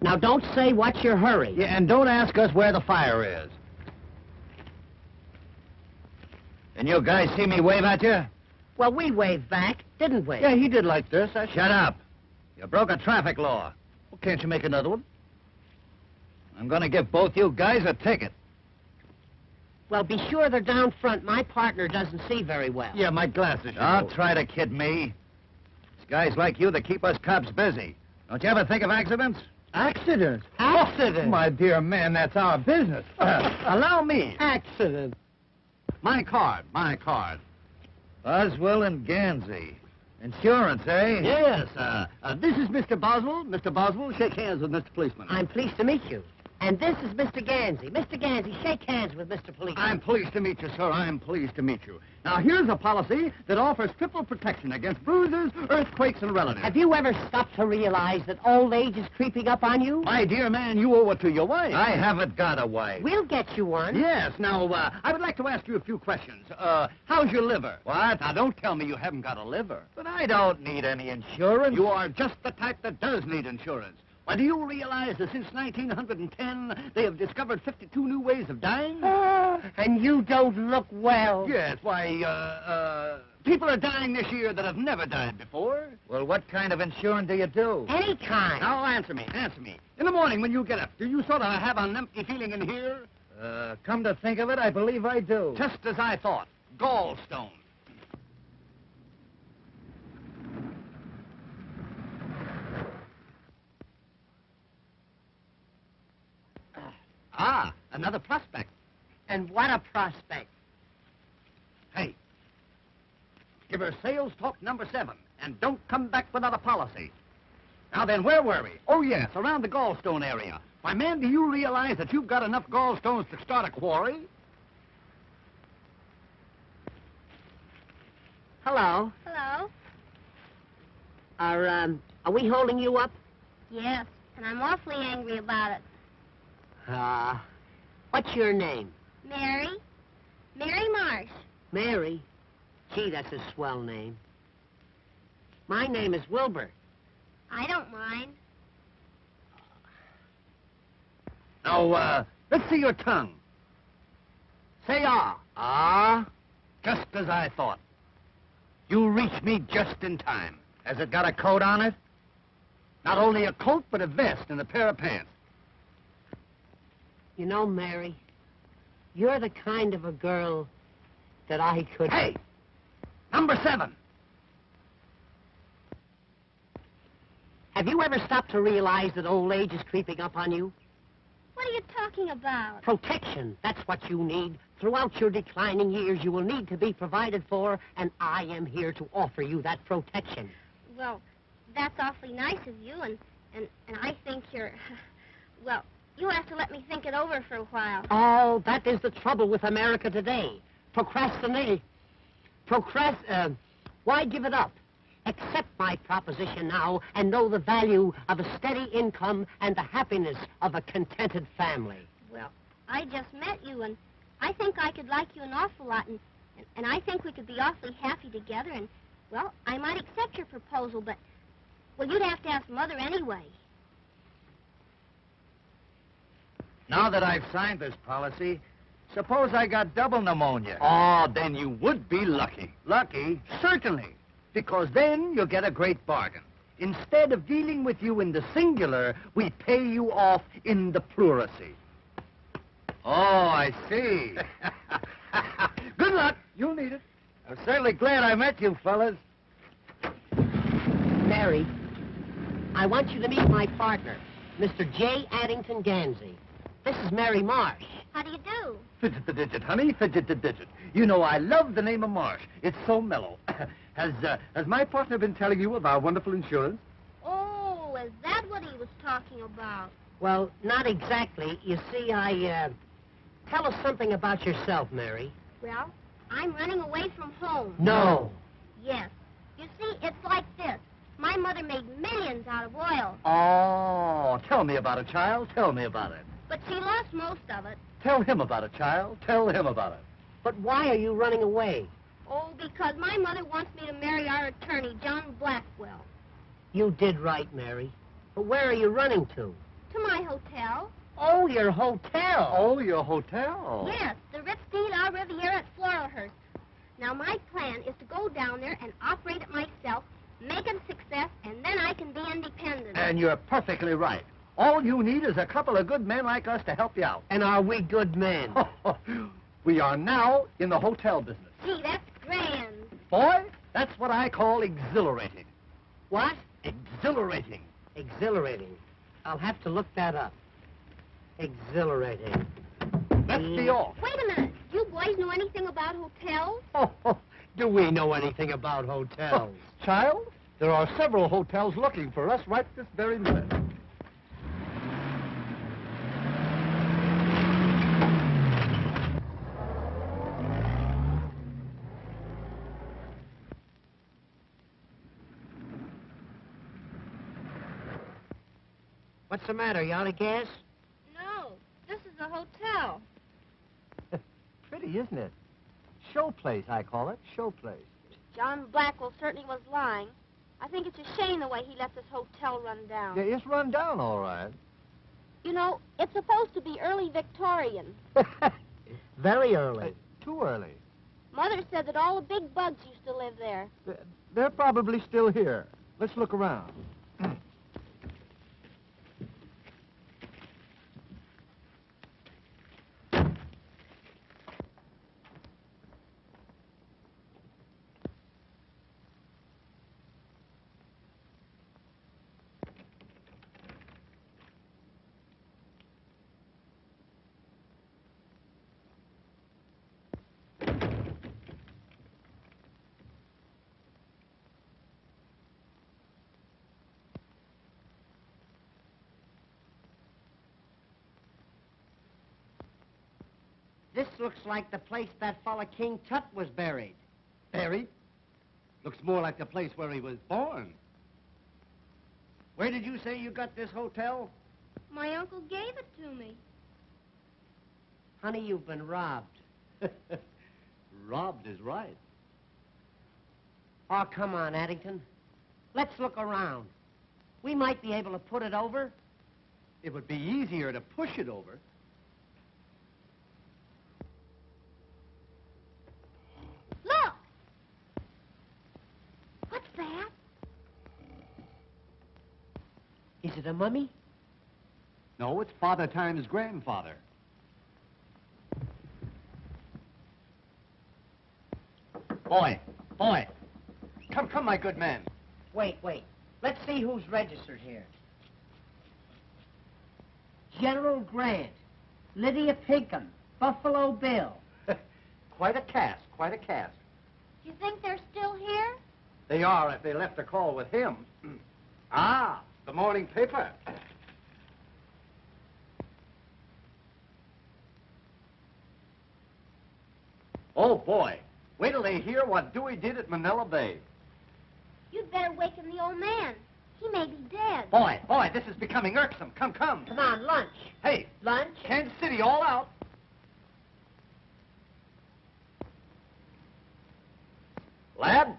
Now, don't say what's your hurry. Yeah, and don't ask us where the fire is. And you guys see me wave at you? Well, we waved back, didn't we? Yeah, he did like this. Shut up. You broke a traffic law. Well, can't you make another one? I'm going to give both you guys a ticket. Well, be sure they're down front. My partner doesn't see very well. Yeah, my glasses. Don't try to kid me. It's guys like you that keep us cops busy. Don't you ever think of accidents? Accidents? Accident? My dear man, that's our business. Allow me. Accident. My card. Boswell and Ganzy. Insurance, eh? Yes, this is Mr. Boswell. Mr. Boswell, shake hands with Mr. Policeman. I'm pleased to meet you. And this is Mr. Ganzy. Mr. Ganzy, shake hands with Mr. Policeman. I'm pleased to meet you, sir. I'm pleased to meet you. Now, here's a policy that offers triple protection against bruises, earthquakes, and relatives. Have you ever stopped to realize that old age is creeping up on you? My dear man, you owe it to your wife. I haven't got a wife. We'll get you one. Yes. Now, I would like to ask you a few questions. How's your liver? What? Now, don't tell me you haven't got a liver. But I don't need any insurance. You are just the type that does need insurance. Why, do you realize that since 1910, they have discovered 52 new ways of dying? And you don't look well. Yes, why, people are dying this year that have never died before. Well, what kind of insurance do you do? Any kind. Now, answer me. In the morning when you get up, do you sort of have an empty feeling in here? Come to think of it, I believe I do. Just as I thought. Gallstone. Another prospect. And what a prospect. Hey, give her sales talk number 7, and don't come back without a policy. Now then, where were we? Oh, yes, around the gallstone area. Why, man, do you realize that you've got enough gallstones to start a quarry? Hello. Hello? Are we holding you up? Yes, and I'm awfully angry about it. What's your name? Mary Marsh. Mary? Gee, that's a swell name. My name is Wilbur. I don't mind. Now, let's see your tongue. Say ah. Ah? Just as I thought. You reached me just in time. Has it got a coat on it? Not only a coat, but a vest and a pair of pants. You know, Mary, you're the kind of a girl that I could... Hey! Number 7. Have you ever stopped to realize that old age is creeping up on you? What are you talking about? Protection. That's what you need. Throughout your declining years, you will need to be provided for, and I am here to offer you that protection. Well, that's awfully nice of you, and I think you're... Well, you have to let me think it over for a while. Oh, that is the trouble with America today. Why give it up? Accept my proposition now and know the value of a steady income and the happiness of a contented family. Well, I just met you, and I think I could like you an awful lot, and I think we could be awfully happy together, and, well, I might accept your proposal, but, well, you'd have to ask Mother anyway. Now that I've signed this policy, suppose I got double pneumonia. Oh, then you would be lucky. Lucky? Certainly, because then you'll get a great bargain. Instead of dealing with you in the singular, we pay you off in the pluracy. Oh, I see. Good luck. You'll need it. I'm certainly glad I met you, fellas. Mary, I want you to meet my partner, Mr. J. Addington Ganzy. This is Mary Marsh. How do you do? Fidget the digit, honey. Fidget the digit. You know, I love the name of Marsh. It's so mellow. Has my partner been telling you of our wonderful insurance? Oh, is that what he was talking about? Well, not exactly. You see, Tell us something about yourself, Mary. Well, I'm running away from home. No. Yes. You see, it's like this. My mother made millions out of oil. Oh, tell me about it, child. Tell me about it. But she lost most of it. Tell him about it, child. Tell him about it. But why are you running away? Oh, because my mother wants me to marry our attorney, John Blackwell. You did right, Mary. But where are you running to? To my hotel. Oh, your hotel. Oh, your hotel. Yes, the Ritz-Dean Au Riviera at Floralhurst. Now, my plan is to go down there and operate it myself, make it a success, and then I can be independent. And you're perfectly right. All you need is a couple of good men like us to help you out. And are we good men? We are now in the hotel business. Gee, that's grand. Boy, that's what I call exhilarating. What? Exhilarating. Exhilarating. I'll have to look that up. Exhilarating. Let's be off. Wait a minute. Do you boys know anything about hotels? Do we know anything about hotels? Child, there are several hotels looking for us right this very minute. What's the matter? You out of gas? No, this is a hotel. Pretty, isn't it? Show place, I call it. Show place. John Blackwell certainly was lying. I think it's a shame the way he let this hotel run down. Yeah, it's run down all right. You know, it's supposed to be early Victorian. Very early. Too early. Mother said that all the big bugs used to live there. They're probably still here. Let's look around. This looks like the place that fella King Tut was buried. Buried? Looks more like the place where he was born. Where did you say you got this hotel? My uncle gave it to me. Honey, you've been robbed. Robbed is right. Oh, come on, Addington. Let's look around. We might be able to put it over. It would be easier to push it over. Look! What's that? Is it a mummy? No, it's Father Time's grandfather. Boy, come, my good man. Wait. Let's see who's registered here. General Grant, Lydia Pinkham, Buffalo Bill. Quite a cast. You think they're still here? They are if they left a call with him. Ah, the morning paper. Oh, boy. Wait till they hear what Dewey did at Manila Bay. You'd better waken the old man. He may be dead. Boy, this is becoming irksome. Come. Come on, lunch. Hey, Lunch? Kansas City all out. Lad,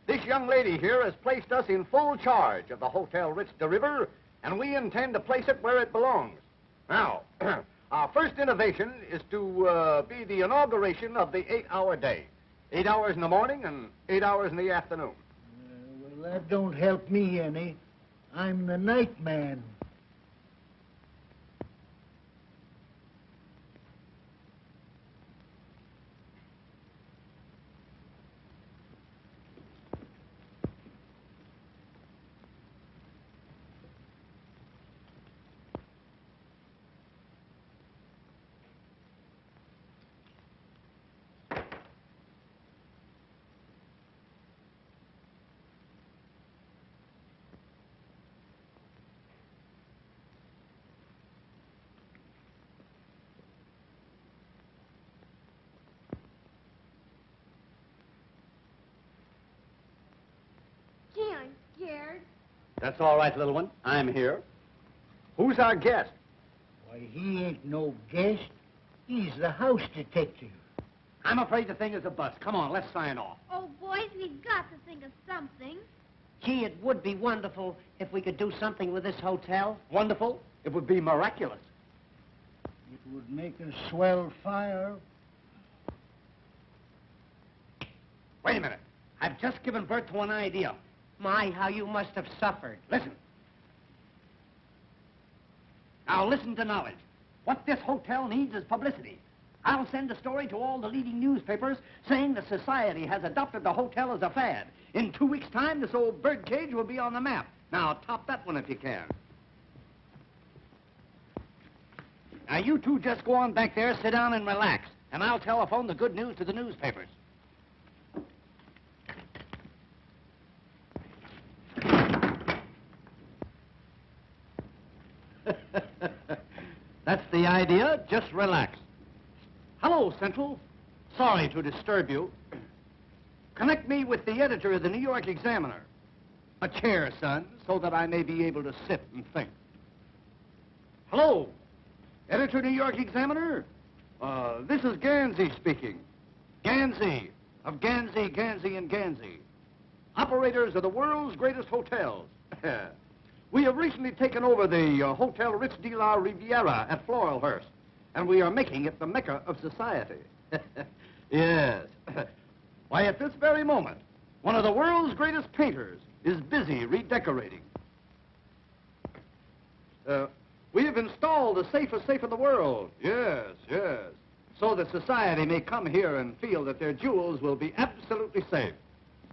this young lady here has placed us in full charge of the Hotel Ritz de River, and we intend to place it where it belongs. Now, our first innovation is to be the inauguration of the 8-hour day. 8 hours in the morning and 8 hours in the afternoon. Well, that don't help me any. I'm the night man. Gee, I'm scared. That's all right, little one. I'm here. Who's our guest? Why, he ain't no guest. He's the house detective. I'm afraid the thing is a bust. Come on, let's sign off. Oh, boys, we've got to think of something. Gee, it would be wonderful if we could do something with this hotel. Wonderful? It would be miraculous. It would make a swell fire. Wait a minute. I've just given birth to an idea. My, how you must have suffered. Listen. Now listen to knowledge. What this hotel needs is publicity. I'll send a story to all the leading newspapers saying the society has adopted the hotel as a fad. In 2 weeks' time, this old birdcage will be on the map. Now, top that one if you can. Now, you two just go on back there, sit down and relax, and I'll telephone the good news to the newspapers. That's the idea. Just relax. Hello, Central. Sorry to disturb you. Connect me with the editor of the New York Examiner. A chair, son, so that I may be able to sit and think. Hello, editor, New York Examiner. This is Ganzy speaking. Ganzy, of Ganzy, Ganzy, and Ganzy. Operators of the world's greatest hotels. We have recently taken over the Hotel Ritz de la Riviera at Floralhurst, and we are making it the mecca of society. Yes. Why, at this very moment, one of the world's greatest painters is busy redecorating. We have installed the safest safe in the world. Yes, yes. So that society may come here and feel that their jewels will be absolutely safe.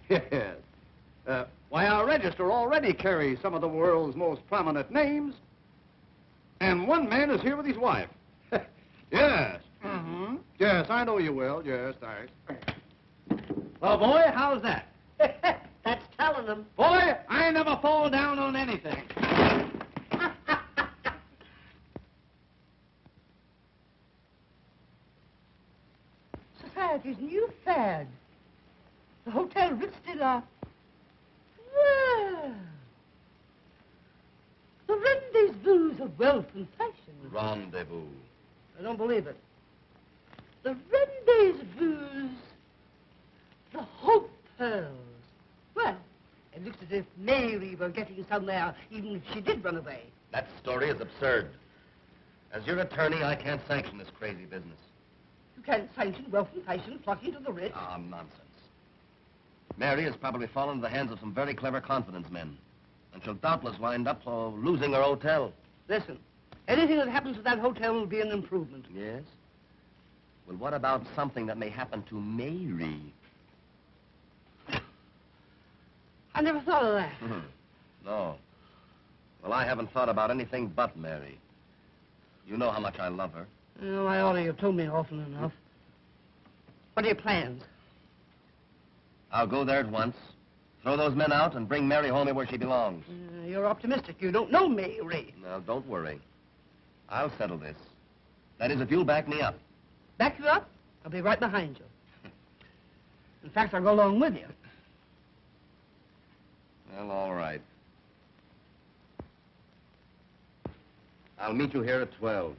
Yes. Why, our register already carries some of the world's most prominent names. And one man is here with his wife. Yes. Mm-hmm. Yes, I know you will. Yes, thanks. Well, boy, how's that? That's telling them. Boy, I never fall down on anything. Society's new fad. The Hotel Ritz de la... Well, the rendezvous of wealth and fashion. Rendezvous. I don't believe it. The rendezvous, the hotels. Well, it looks as if Mary were getting somewhere, even if she did run away. That story is absurd. As your attorney, I can't sanction this crazy business. You can't sanction wealth and fashion flocking to the Ritz. Ah, nonsense. Mary has probably fallen into the hands of some very clever confidence men, and she'll doubtless wind up losing her hotel. Listen, anything that happens to that hotel will be an improvement. Yes? Well, what about something that may happen to Mary? I never thought of that. No. Well, I haven't thought about anything but Mary. You know how much I love her. Oh, I ought to have told me often enough. What are your plans? I'll go there at once, throw those men out, and bring Mary home where she belongs. You're optimistic. You don't know Mary. Now, don't worry. I'll settle this. That is, if you'll back me up. Back you up? I'll be right behind you. In fact, I'll go along with you. Well, all right. I'll meet you here at 12.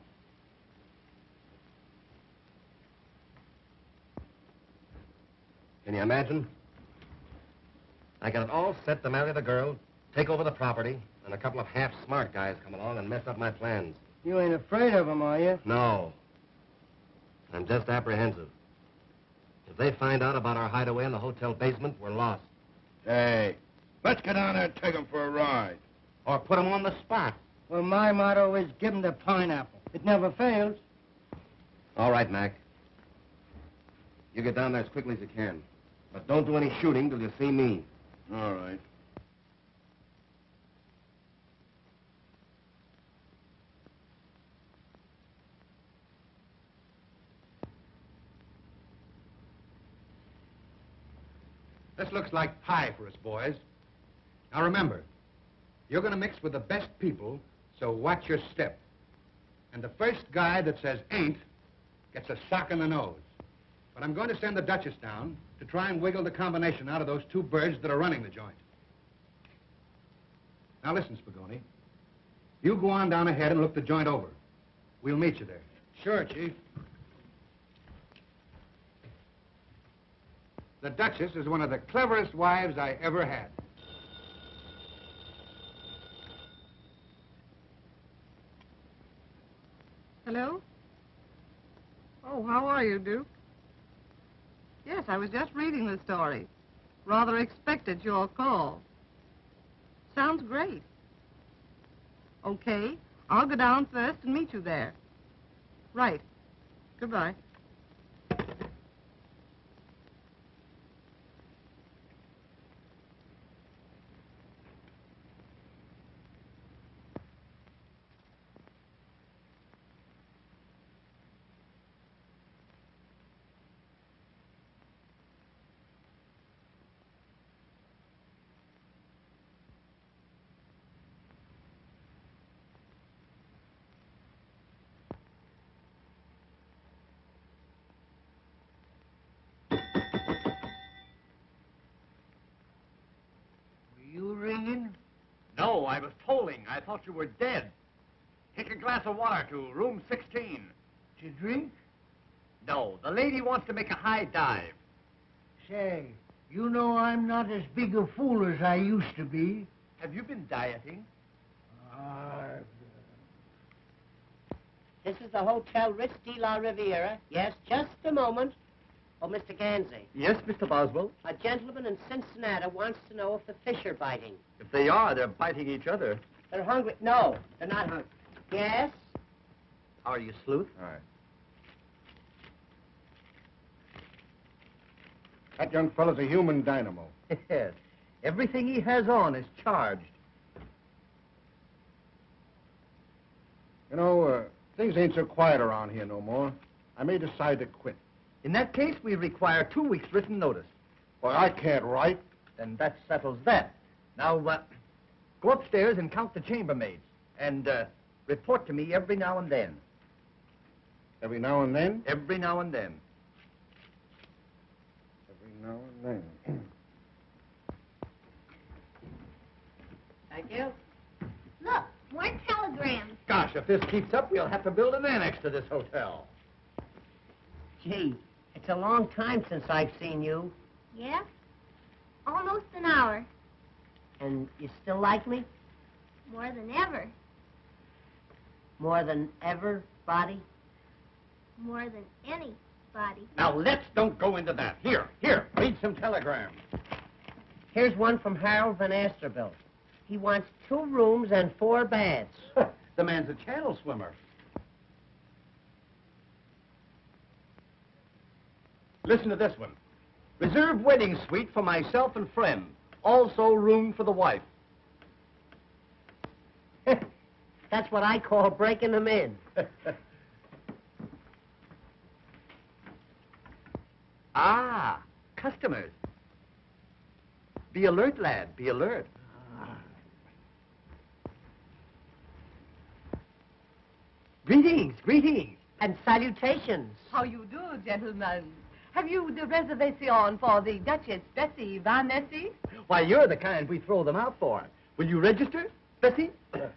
Can you imagine? I got it all set to marry the girl, take over the property, and a couple of half-smart guys come along and mess up my plans. You ain't afraid of them, are you? No. I'm just apprehensive. If they find out about our hideaway in the hotel basement, we're lost. Hey, let's get down there and take them for a ride. Or put them on the spot. Well, my motto is give them the pineapple. It never fails. All right, Mac. You get down there as quickly as you can. But don't do any shooting till you see me. All right. This looks like pie for us, boys. Now remember, you're going to mix with the best people, so watch your step. And the first guy that says ain't gets a sock in the nose. But I'm going to send the Duchess down to try and wiggle the combination out of those two birds that are running the joint. Now listen, Spagoni. You go on down ahead and look the joint over. We'll meet you there. Sure, Chief. The Duchess is one of the cleverest wives I ever had. Hello? Oh, how are you, Duke? Yes, I was just reading the story. Rather expected your call. Sounds great. Okay, I'll go down first and meet you there. Right. Goodbye. You ringing? No, I was tolling. I thought you were dead. Take a glass of water to room 16. To drink? No, the lady wants to make a high dive. Say, you know I'm not as big a fool as I used to be. Have you been dieting? This is the Hotel Ritz de la Riviera. Yes, just a moment. Oh, Mr. Ganzy. Yes, Mr. Boswell. A gentleman in Cincinnati wants to know if the fish are biting. If they are, they're biting each other. They're hungry. No, they're not hungry. Yes? How are you, Sleuth? All right. That young fellow's a human dynamo. Yes. Everything he has on is charged. You know, things ain't so quiet around here no more. I may decide to quit. In that case, we require 2 weeks' written notice. Boy, I can't write. Then that settles that. Now, go upstairs and count the chambermaids. And report to me every now and then. Every now and then? Every now and then. Every now and then. Thank you. Look, more telegrams. Gosh, if this keeps up, we'll have to build an annex to this hotel. Gee, it's a long time since I've seen you. Yeah? Almost an hour. And you still like me? More than ever. More than ever, Body? More than anybody. Now, let's don't go into that. Here, read some telegrams. Here's one from Harold Van Asterbilt. He wants 2 rooms and 4 baths. The man's a channel swimmer. Listen to this one. Reserve wedding suite for myself and friend. Also room for the wife. That's what I call breaking them in. Ah, customers. Be alert, lad, be alert. Greetings. And salutations. How you do, gentlemen? Have you the reservation for the Duchess Bessie Van Essie? Why, you're the kind we throw them out for. Will you register, Bessie?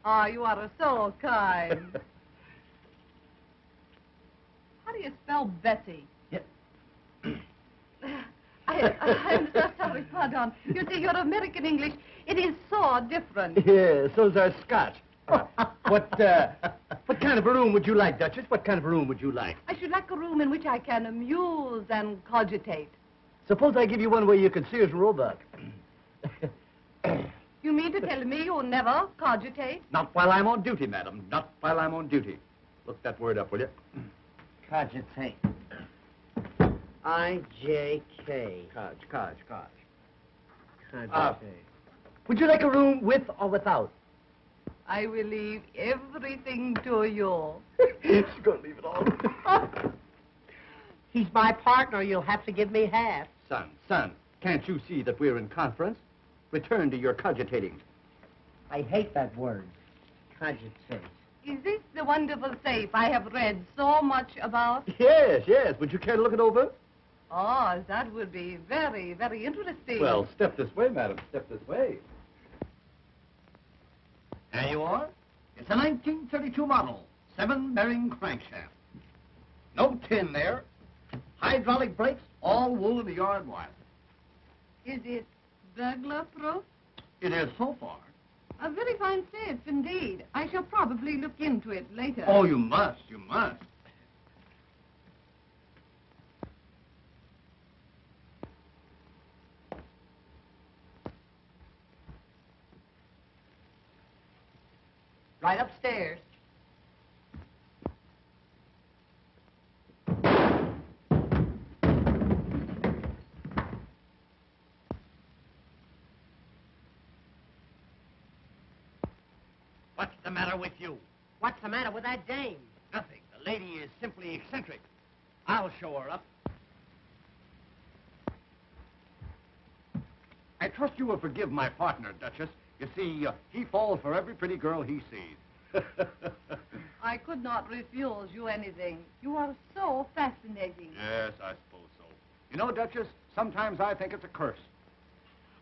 Ah, you are so kind. How do you spell Bessie? Yeah. I'm so sorry, pardon. You see, your American English, it is so different. Yeah, so's our Scotch. What kind of a room would you like, Duchess? What kind of a room would you like? I should like a room in which I can amuse and cogitate. Suppose I give you one where you can Sears and Roebuck. You mean to tell me you never cogitate? Not while I'm on duty, madam. Not while I'm on duty. Look that word up, will you? Cogitate. I-J-K. Codge. Cogitate. Would you like a room with or without? I will leave everything to you. She's going to leave it all. He's my partner. You'll have to give me half. Son, can't you see that we're in conference? Return to your cogitating. I hate that word. Cogitate. Is this the wonderful safe I have read so much about? Yes. Would you care to look it over? Oh, that would be very, very interesting. Well, step this way, madam. Step this way. There you are. It's a 1932 model, 7-bearing crankshaft. No tin there. Hydraulic brakes, all wool in the yard wire. Is it burglar-proof? It is so far. A very fine stitch, indeed. I shall probably look into it later. Oh, you must. You must. Right upstairs. What's the matter with you? What's the matter with that dame? Nothing. The lady is simply eccentric. I'll show her up. I trust you will forgive my partner, Duchess. You see, he falls for every pretty girl he sees. I could not refuse you anything. You are so fascinating. Yes, I suppose so. You know, Duchess, sometimes I think it's a curse.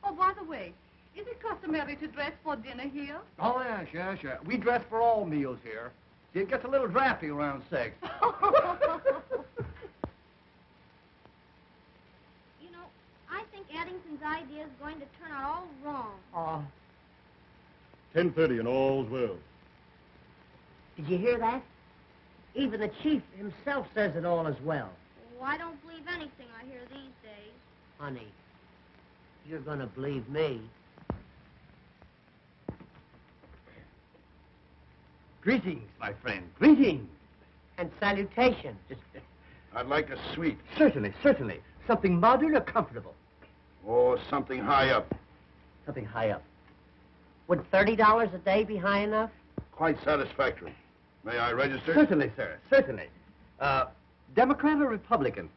Oh, by the way, is it customary to dress for dinner here? Oh, yes. We dress for all meals here. See, it gets a little drafty around 6. You know, I think Addington's idea is going to turn out all wrong. Oh, 10:30 and all's well. did you hear that? Even the chief himself says it all is well. Oh, I don't believe anything I hear these days. Honey, you're going to believe me. Greetings, my friend. Greetings. And salutations. I'd like a suite. Certainly. Something modern or comfortable. Or something high up. Something high up. Would $30 a day be high enough? Quite satisfactory. May I register? Certainly, sir. Certainly. Democrat or Republican?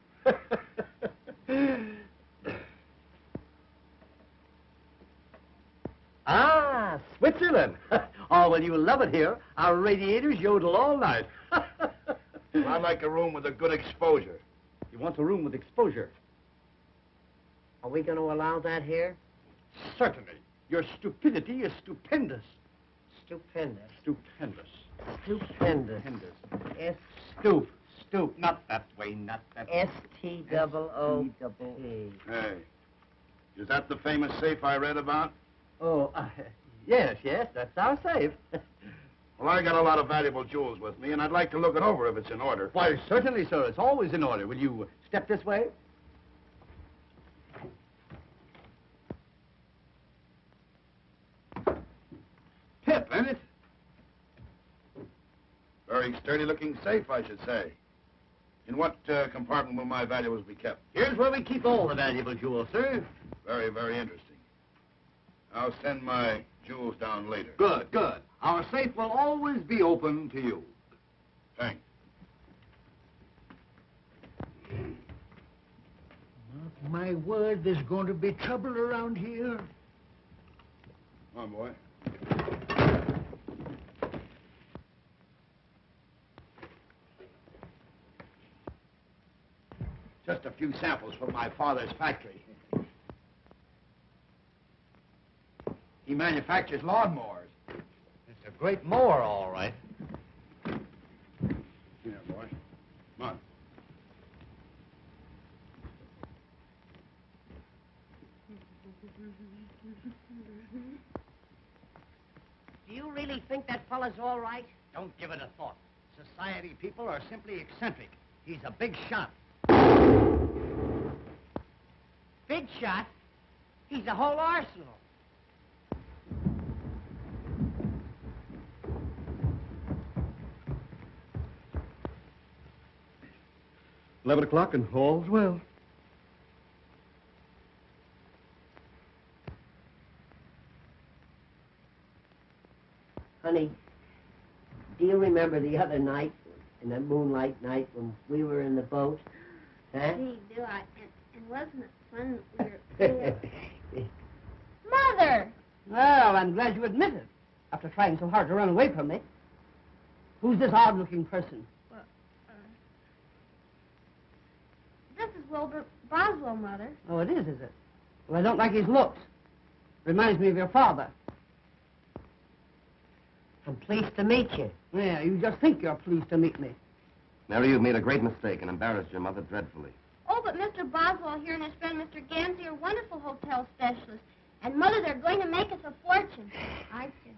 Ah, Switzerland. Oh, well, you'll love it here. Our radiators yodel all night. I'd like a room with a good exposure. You want a room with exposure? Are we going to allow that here? Certainly. Your stupidity is stupendous. Stupendous. Stupendous. Stupendous. Stupendous. Stoop. Not that way, not that way. S-T-O-O-P. Hey, is that the famous safe I read about? Oh, yes, that's our safe. Well, I got a lot of valuable jewels with me, and I'd like to look it over if it's in order. Why, certainly, sir. It's always in order. Will you step this way? Pip, ain't it? Very sturdy-looking safe, I should say. In what compartment will my valuables be kept? Here's where we keep all the valuable jewels, sir. Very, very interesting. I'll send my jewels down later. Good. Our safe will always be open to you. Thanks. My word, there's going to be trouble around here. Come on, boy. Just a few samples from my father's factory. He manufactures lawnmowers. It's a great mower, all right. Here, boy. Come on. Do you really think that fella's all right? Don't give it a thought. Society people are simply eccentric. He's a big shot. Big shot? He's a whole arsenal. $11 and all's well. Honey, do you remember the other night, in that moonlight night when we were in the boat? Huh? Gee, do I? And wasn't it fun? We were... Mother! Well, I'm glad you admit it, after trying so hard to run away from me. Who's this odd-looking person? Well, this is Wilbur Boswell, Mother. Oh, it is it? Well, I don't like his looks. Reminds me of your father. I'm pleased to meet you. Yeah, you just think you're pleased to meet me. Mary, you've made a great mistake and embarrassed your mother dreadfully. Oh, but Mr. Boswell here and his friend Mr. Ganzy are wonderful hotel specialists. And, Mother, they're going to make us a fortune, aren't you?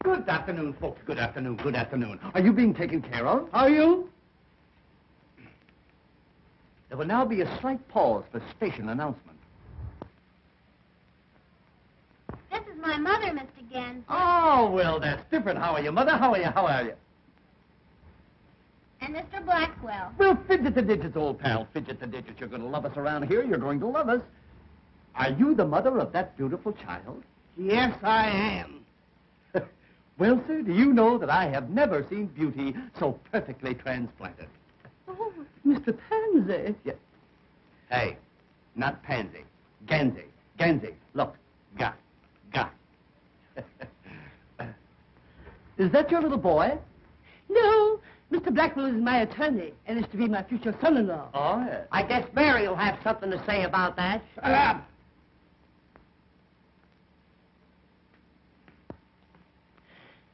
Good afternoon, folks. Good afternoon. Good afternoon. Are you being taken care of? Are you? There will now be a slight pause for station announcement. This is my mother, Mr. Ganzy. Oh, well, that's different. How are you, Mother? How are you? How are you? And Mr. Blackwell. Well, fidget the digits, old pal. Fidget the digits. You're going to love us around here. You're going to love us. Are you the mother of that beautiful child? Yes, I am. Well, sir, do you know that I have never seen beauty so perfectly transplanted? Oh, Mr. Pansy. Yeah. Hey, not pansy. Ganzy. Ganzy. Look. Ga. Is that your little boy? No, Mr. Blackwell is my attorney and is to be my future son-in-law. Oh, yes. I guess Mary will have something to say about that. Shut up!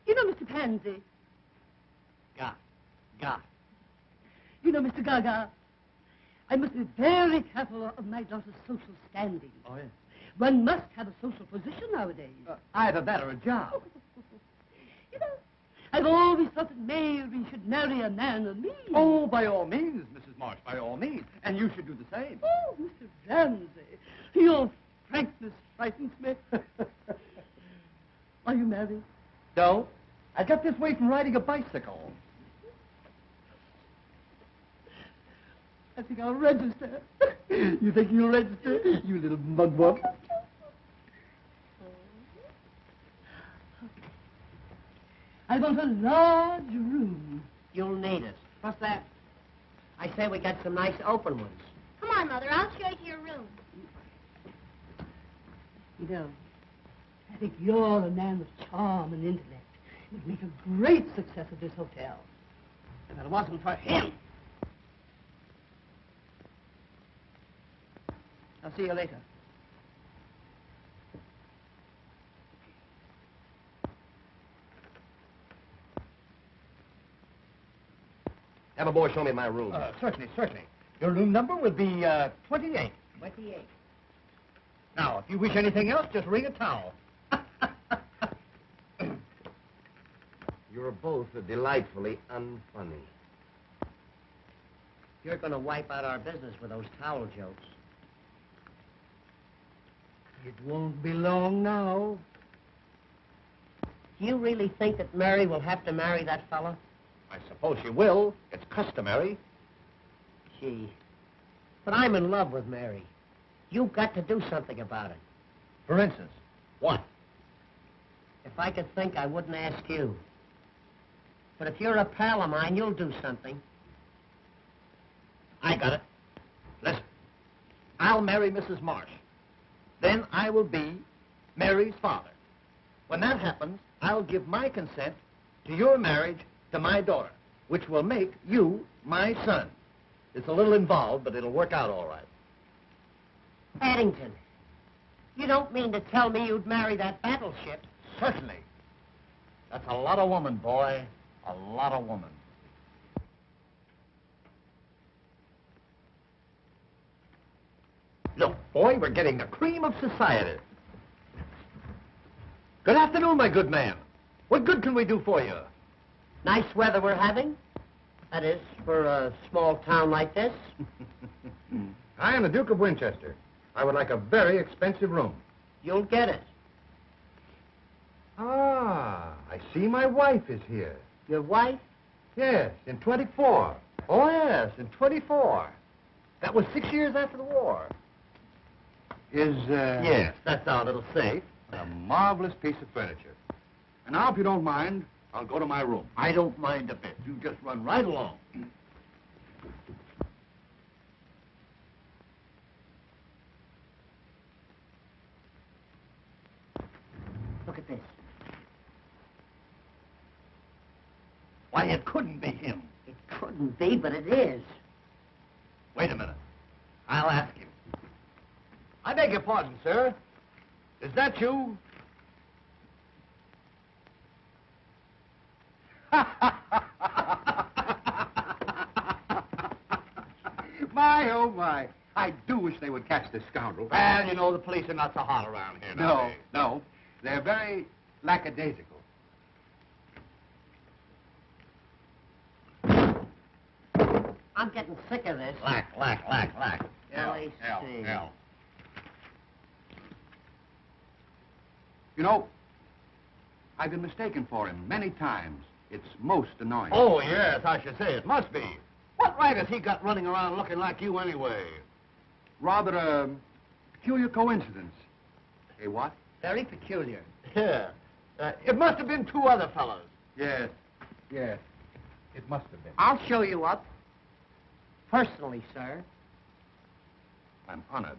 You know, Mr. Pansy. Ga. You know, Mr. Gaga. I must be very careful of my daughter's social standing. Oh, yes. One must have a social position nowadays. Either that or a job. You know, I've always thought that Mary should marry a man of means. Oh, by all means, Mrs. Marsh, by all means. And you should do the same. Oh, Mr. Ramsey, your frankness frightens me. Are you married? No, I got this way from riding a bicycle. I think I'll register. You think you'll register, you little mugwump? I want a large room. You'll need it. What's that? I say we got some nice open ones. Come on, Mother. I'll show you your room. You know, I think you're a man of charm and intellect. You'd make a great success of this hotel. If it wasn't for him. I'll see you later. Have a boy show me my room. Certainly. Your room number will be 28. 28. Now, if you wish anything else, just ring a towel. You're both delightfully unfunny. You're going to wipe out our business with those towel jokes. It won't be long now. Do you really think that Mary will have to marry that fella? I suppose she will. It's customary. Gee. But I'm in love with Mary. You've got to do something about it. For instance, what? If I could think, I wouldn't ask you. But if you're a pal of mine, you'll do something. I got it. Listen, I'll marry Mrs. Marsh. Then I will be Mary's father. When that happens, I'll give my consent to your marriage to my daughter, which will make you my son. It's a little involved, but it'll work out all right. Addington, you don't mean to tell me you'd marry that battleship? Certainly. That's a lot of woman, boy. A lot of woman. Look, boy, we're getting the cream of society. Good afternoon, my good man. What good can we do for you? Nice weather we're having. That is, for a small town like this. I am the Duke of Winchester. I would like a very expensive room. You'll get it. Ah, I see my wife is here. Your wife? Yes, in 24. Oh, yes, in 24. That was 6 years after the war. Yes, that's our little safe. A marvelous piece of furniture. And now, if you don't mind, I'll go to my room. I don't mind a bit. You just run right along. Look at this. Why, it couldn't be him. It couldn't be, but it is. Wait a minute. I'll ask him. I beg your pardon, sir. Is that you? My, oh, my. I do wish they would catch this scoundrel. Well, you know, the police are not so hot around here No, nowadays. no. They're very lackadaisical. I'm getting sick of this. Lack. L-A-C. L. You know, I've been mistaken for him many times. It's most annoying. Oh, yes, I should say it must be. What right has he got running around looking like you anyway? Rather a peculiar coincidence. Eh, what? Very peculiar. Yeah. It must have been two other fellows. Yes. It must have been. I'll show you up. Personally, sir. I'm honored.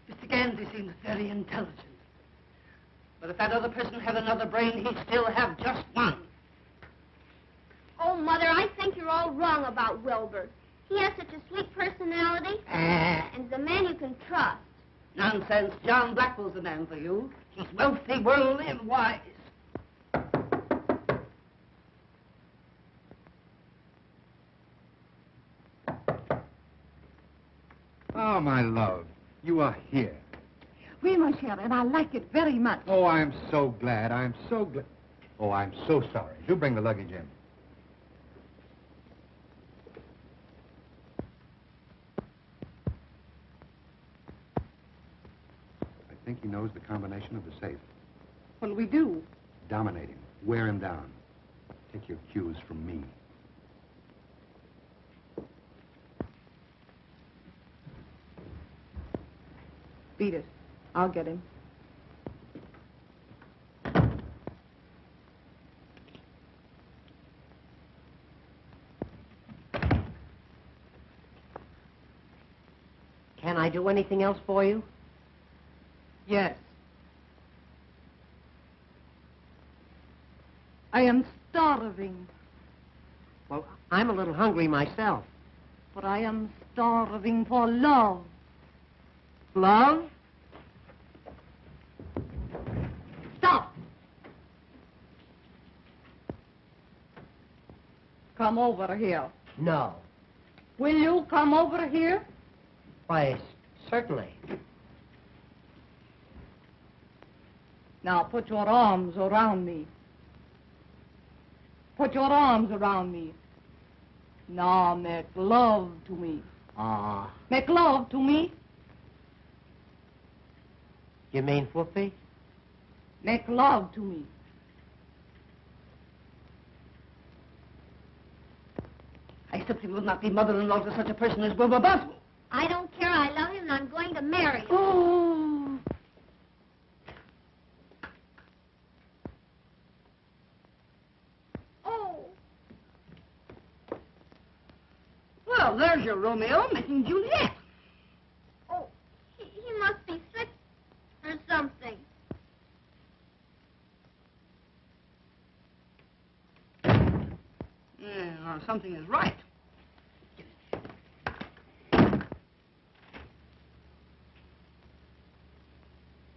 Mr. Ganzy seems very intelligent. But if that other person had another brain, he'd still have just one. Oh, Mother, I think you're all wrong about Wilbur. He has such a sweet personality, and the man you can trust. Nonsense. John Blackwell's the man for you. He's wealthy, worldly, and wise. Oh, my love, you are here. Oui, mon cher, and I like it very much. Oh, I'm so glad. I'm so glad. Oh, I'm so sorry. Do bring the luggage in. I think he knows the combination of the safe. What'll we do? Dominate him. Wear him down. Take your cues from me. Beat it. I'll get him. Can I do anything else for you? Yes. I am starving, Well, I'm a little hungry myself. but I am starving for love. Love? Stop! Come over here. No. Will you come over here? Why, certainly. Now put your arms around me. Put your arms around me. Now make love to me. Make love to me. You mean Whoopi? Make love to me. I simply will not be mother-in-law to such a person as Wilbur Boswell. I don't care. I love him, and I'm going to marry him. Oh. Oh. Well, there's your Romeo making Juliet. Oh, he must be sick or something. Yeah, something is right.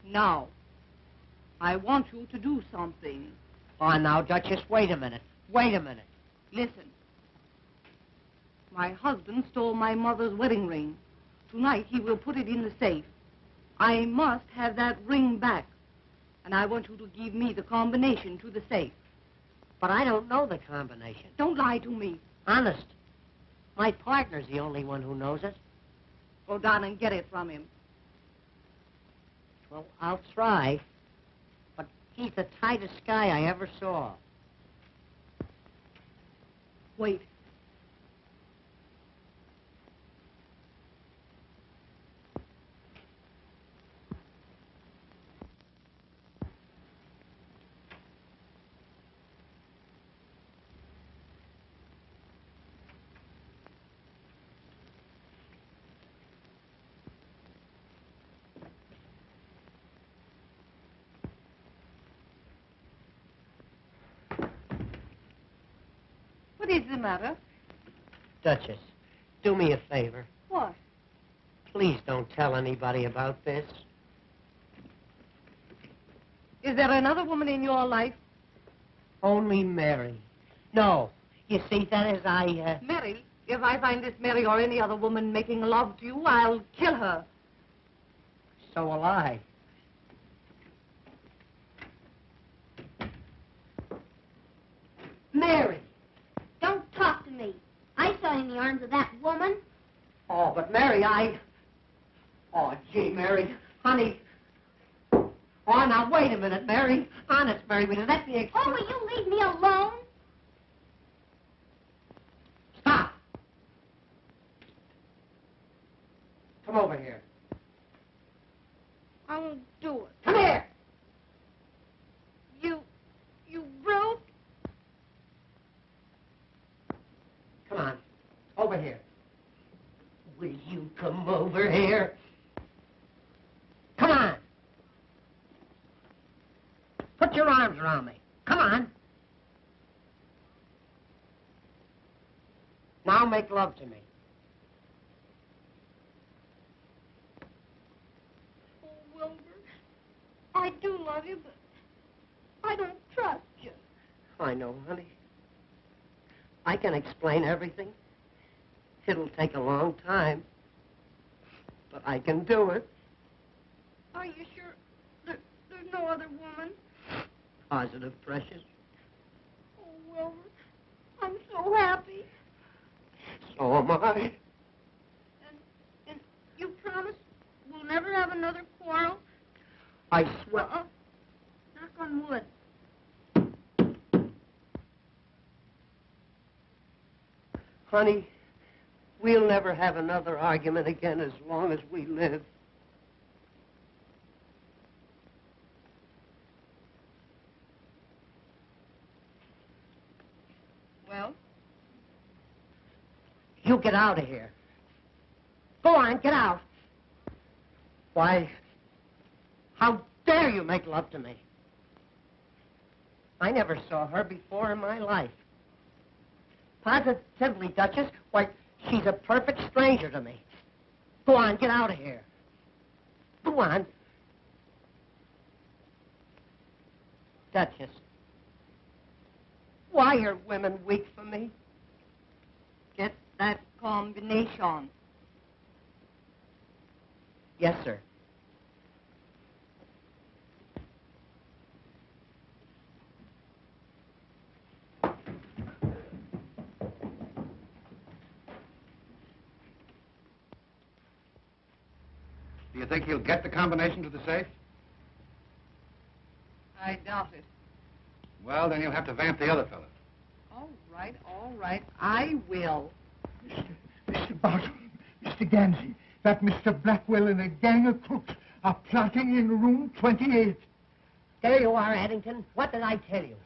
Now, I want you to do something. Oh, now, Duchess, wait a minute. Wait a minute. Listen. My husband stole my mother's wedding ring. Tonight he will put it in the safe. I must have that ring back. And I want you to give me the combination to the safe. But I don't know the combination. Don't lie to me. Honest. My partner's the only one who knows it. Go down and get it from him. Well, I'll try. But he's the tightest guy I ever saw. Wait. What is the matter? Duchess, do me a favor. What? Please don't tell anybody about this. Is there another woman in your life? Only Mary. No. You see, that is, Mary, if I find this Mary or any other woman making love to you, I'll kill her. So will I. Mary, don't talk to me. I saw you in the arms of that woman. Oh, but Mary, Oh, gee, Mary. Honey. Oh, now, wait a minute, Mary. Honest, Mary, will you let me explain? Oh, will you leave me alone? Stop. Come over here. I won't do it. Come here. You brute. Come on. Over here. Will you come over here? Come on. Put your arms around me. Come on. Now make love to me. Oh, Wilbur, I do love you, but I don't trust you. I know, honey. I can explain everything. It'll take a long time, but I can do it. Are you sure there's no other woman? Positive, precious. Oh, Wilbur, I'm so happy. So am I. And you promise we'll never have another quarrel? I swear. Knock on wood. Honey, we'll never have another argument again as long as we live. Well? You get out of here. Go on, get out. Why, how dare you make love to me? I never saw her before in my life. Positively, Duchess, why, she's a perfect stranger to me. Go on, get out of here. Go on. Duchess, why are women weak for me? Get that combination. Yes, sir. Do you think he'll get the combination to the safe? I doubt it. Well, then you'll have to vamp the other fellow. All right. I will. Mr. Boswell, Mr. Ganzy, that Mr. Blackwell and a gang of crooks are plotting in room 28. There you are, Addington. What did I tell you?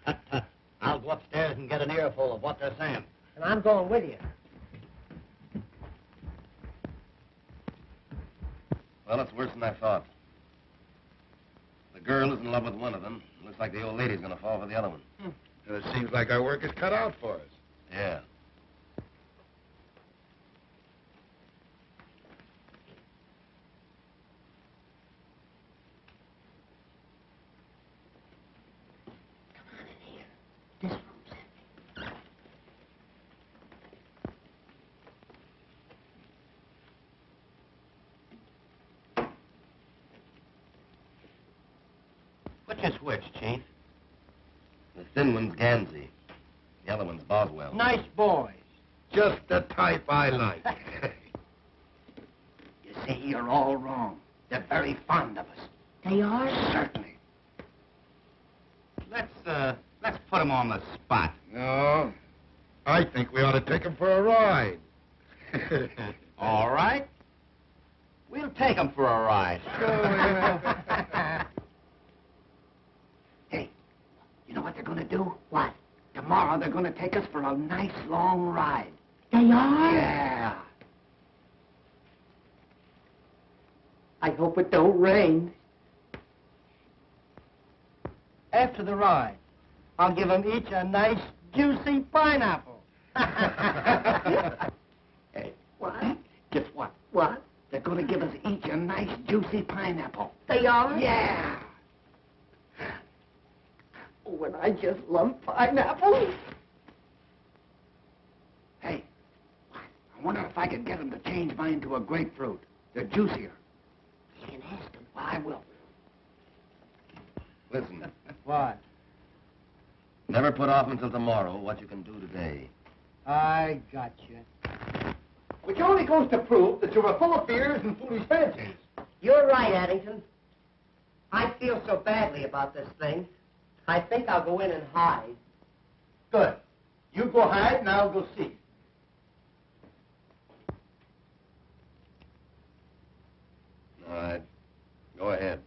I'll go upstairs and get an earful of what they're saying. And I'm going with you. Well, it's worse than I thought. The girl is in love with one of them. Looks like the old lady's going to fall for the other one. It seems like our work is cut out for us. Yeah. This room's empty. Which is which, Chief? The thin one's Ganzy. The other one's Boswell. Nice boys. Just the type I like. You see, you're all wrong. They're very fond of us. They are? Certainly. Let's put them on the spot. No, I think we ought to take him for a ride. All right. We'll take them for a ride. Hey, you know what they're going to do? What? Tomorrow they're going to take us for a nice long ride. They are? Yeah. I hope it don't rain. After the ride, I'll give them each a nice, juicy pineapple. Hey, what? Guess what? What? They're going to give us each a nice, juicy pineapple. They are? Yeah. Oh, when I just love pineapples. Hey, I wonder if I can get him to change mine to a grapefruit. They're juicier. You can ask him. Well, I will. Listen, What? never put off until tomorrow what you can do today. I got you. Which only goes to prove that you were full of fears and foolish fancies. You're right, Addington. I feel so badly about this thing. I think I'll go in and hide. Good. You go hide, and I'll go see. All right. Go ahead.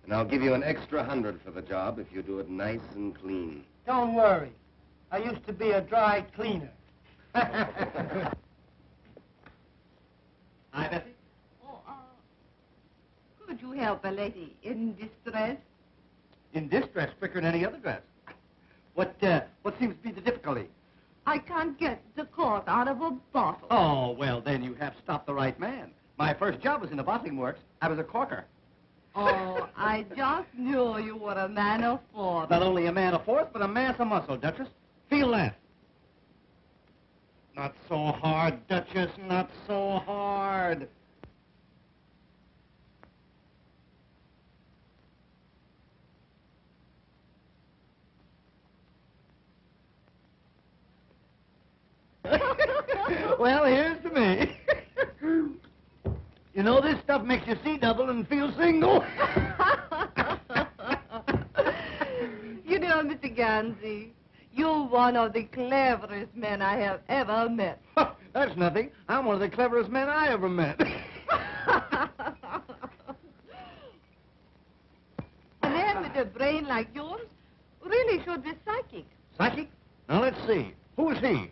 And I'll give you an extra 100 for the job if you do it nice and clean. Don't worry. I used to be a dry cleaner. Hi, Bessie. Oh, could you help a lady in distress? In this dress, quicker than any other dress. What seems to be the difficulty? I can't get the cork out of a bottle. Oh, well, then you have stopped the right man. My first job was in the bottling works. I was a corker. Oh, I just knew you were a man of force. Not only a man of force, but a mass of muscle, Duchess. Feel that. Not so hard, Duchess, not so hard. Well, here's to me. You know, this stuff makes you see double and feel single. You know, Mr. Ganzy, you're one of the cleverest men I have ever met. That's nothing. I'm one of the cleverest men I ever met. A man with a brain like yours really should be psychic. Psychic? Now, let's see. Who is he?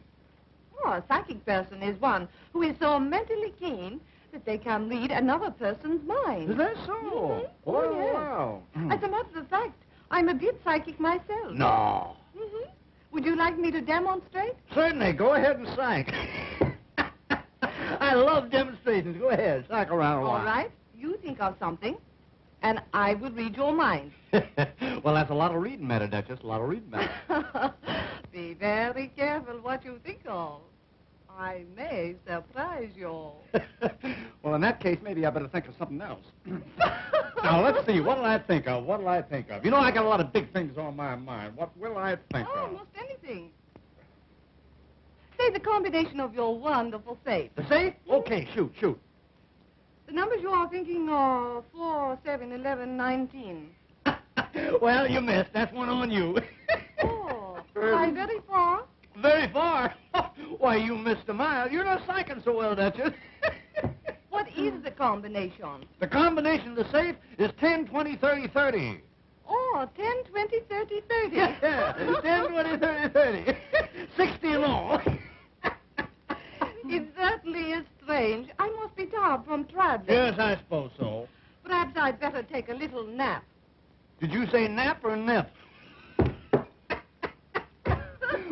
Oh, a psychic person is one who is so mentally keen that they can read another person's mind. Is that so? Mhm. Oh, yes. wow. As a matter of fact, I'm a bit psychic myself. No. Mm-hmm. Would you like me to demonstrate? Certainly. Go ahead and psych. I love demonstrations. Go ahead. Psych around a while. All right. You think of something, and I will read your mind. Well, that's a lot of reading matter, Duchess. A lot of reading matter. Be very careful what you think of. I may surprise you. Well, in that case, maybe I better think of something else. Now, let's see. What'll I think of? What'll I think of? You know, I got a lot of big things on my mind. What will I think of? Almost anything. Say the combination of your wonderful safe. The safe? Okay, shoot. The numbers you are thinking are 4, 7, 11, 19. Well, you missed. That's one on you. Oh, am I very far? Very far. Why, you missed a mile. You're not psyching so well, Duchess. What is the combination? The combination of the safe is 10, 20, 30, 30. Oh, 10, 20, 30, 30. Yeah, 10, 20, 30, 30. 60 in all. It certainly is strange. I must be tired from traveling. Yes, I suppose so. Perhaps I'd better take a little nap. Did you say nap or nip?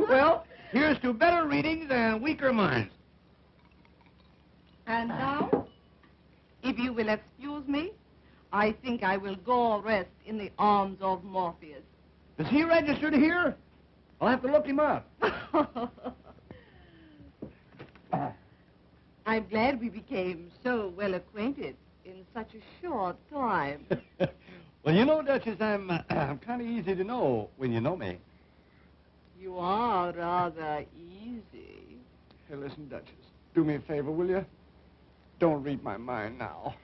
Well, here's to better readings and weaker minds. And now, if you will excuse me, I think I will go rest in the arms of Morpheus. Is he registered here? I'll have to look him up. I'm glad we became so well acquainted in such a short time. Well, you know, Duchess, I'm kind of easy to know when you know me. You are rather easy. Hey, listen, Duchess, do me a favor, will you? Don't read my mind now.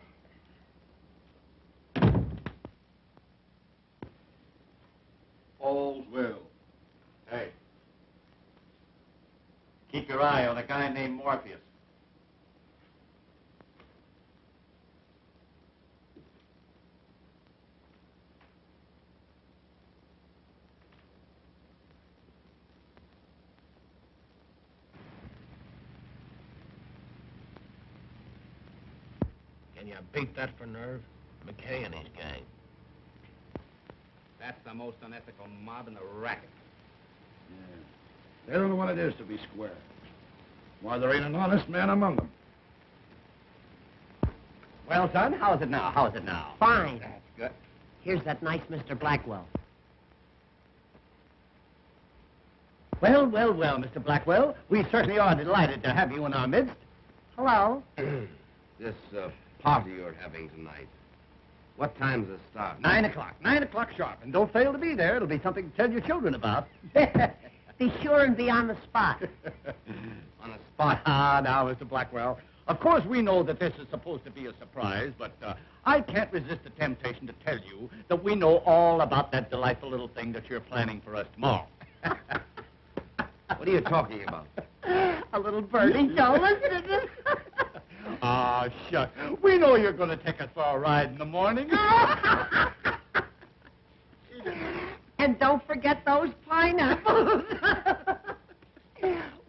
All's well. Hey. Keep your eye on a guy named Morpheus. Can you beat that for nerve? McKay and his gang. That's the most unethical mob in the racket. Yeah. They don't know what it is to be square. Why, there ain't an honest man among them. Well, son, how is it now? Fine. That's good. Here's that nice Mr. Blackwell. Well, well, well, Mr. Blackwell. We certainly are delighted to have you in our midst. Hello. This party you're having tonight, what time's it start? 9 o'clock. 9 o'clock sharp. And don't fail to be there. It'll be something to tell your children about. Be sure and be on the spot. On a spot. Ah, now, Mr. Blackwell. Of course, we know that this is supposed to be a surprise, but I can't resist the temptation to tell you that we know all about that delightful little thing that you're planning for us tomorrow. What are you talking about? A little birdie show, isn't it? Ah, shucks. We know you're going to take us for a ride in the morning. And don't forget those pineapples.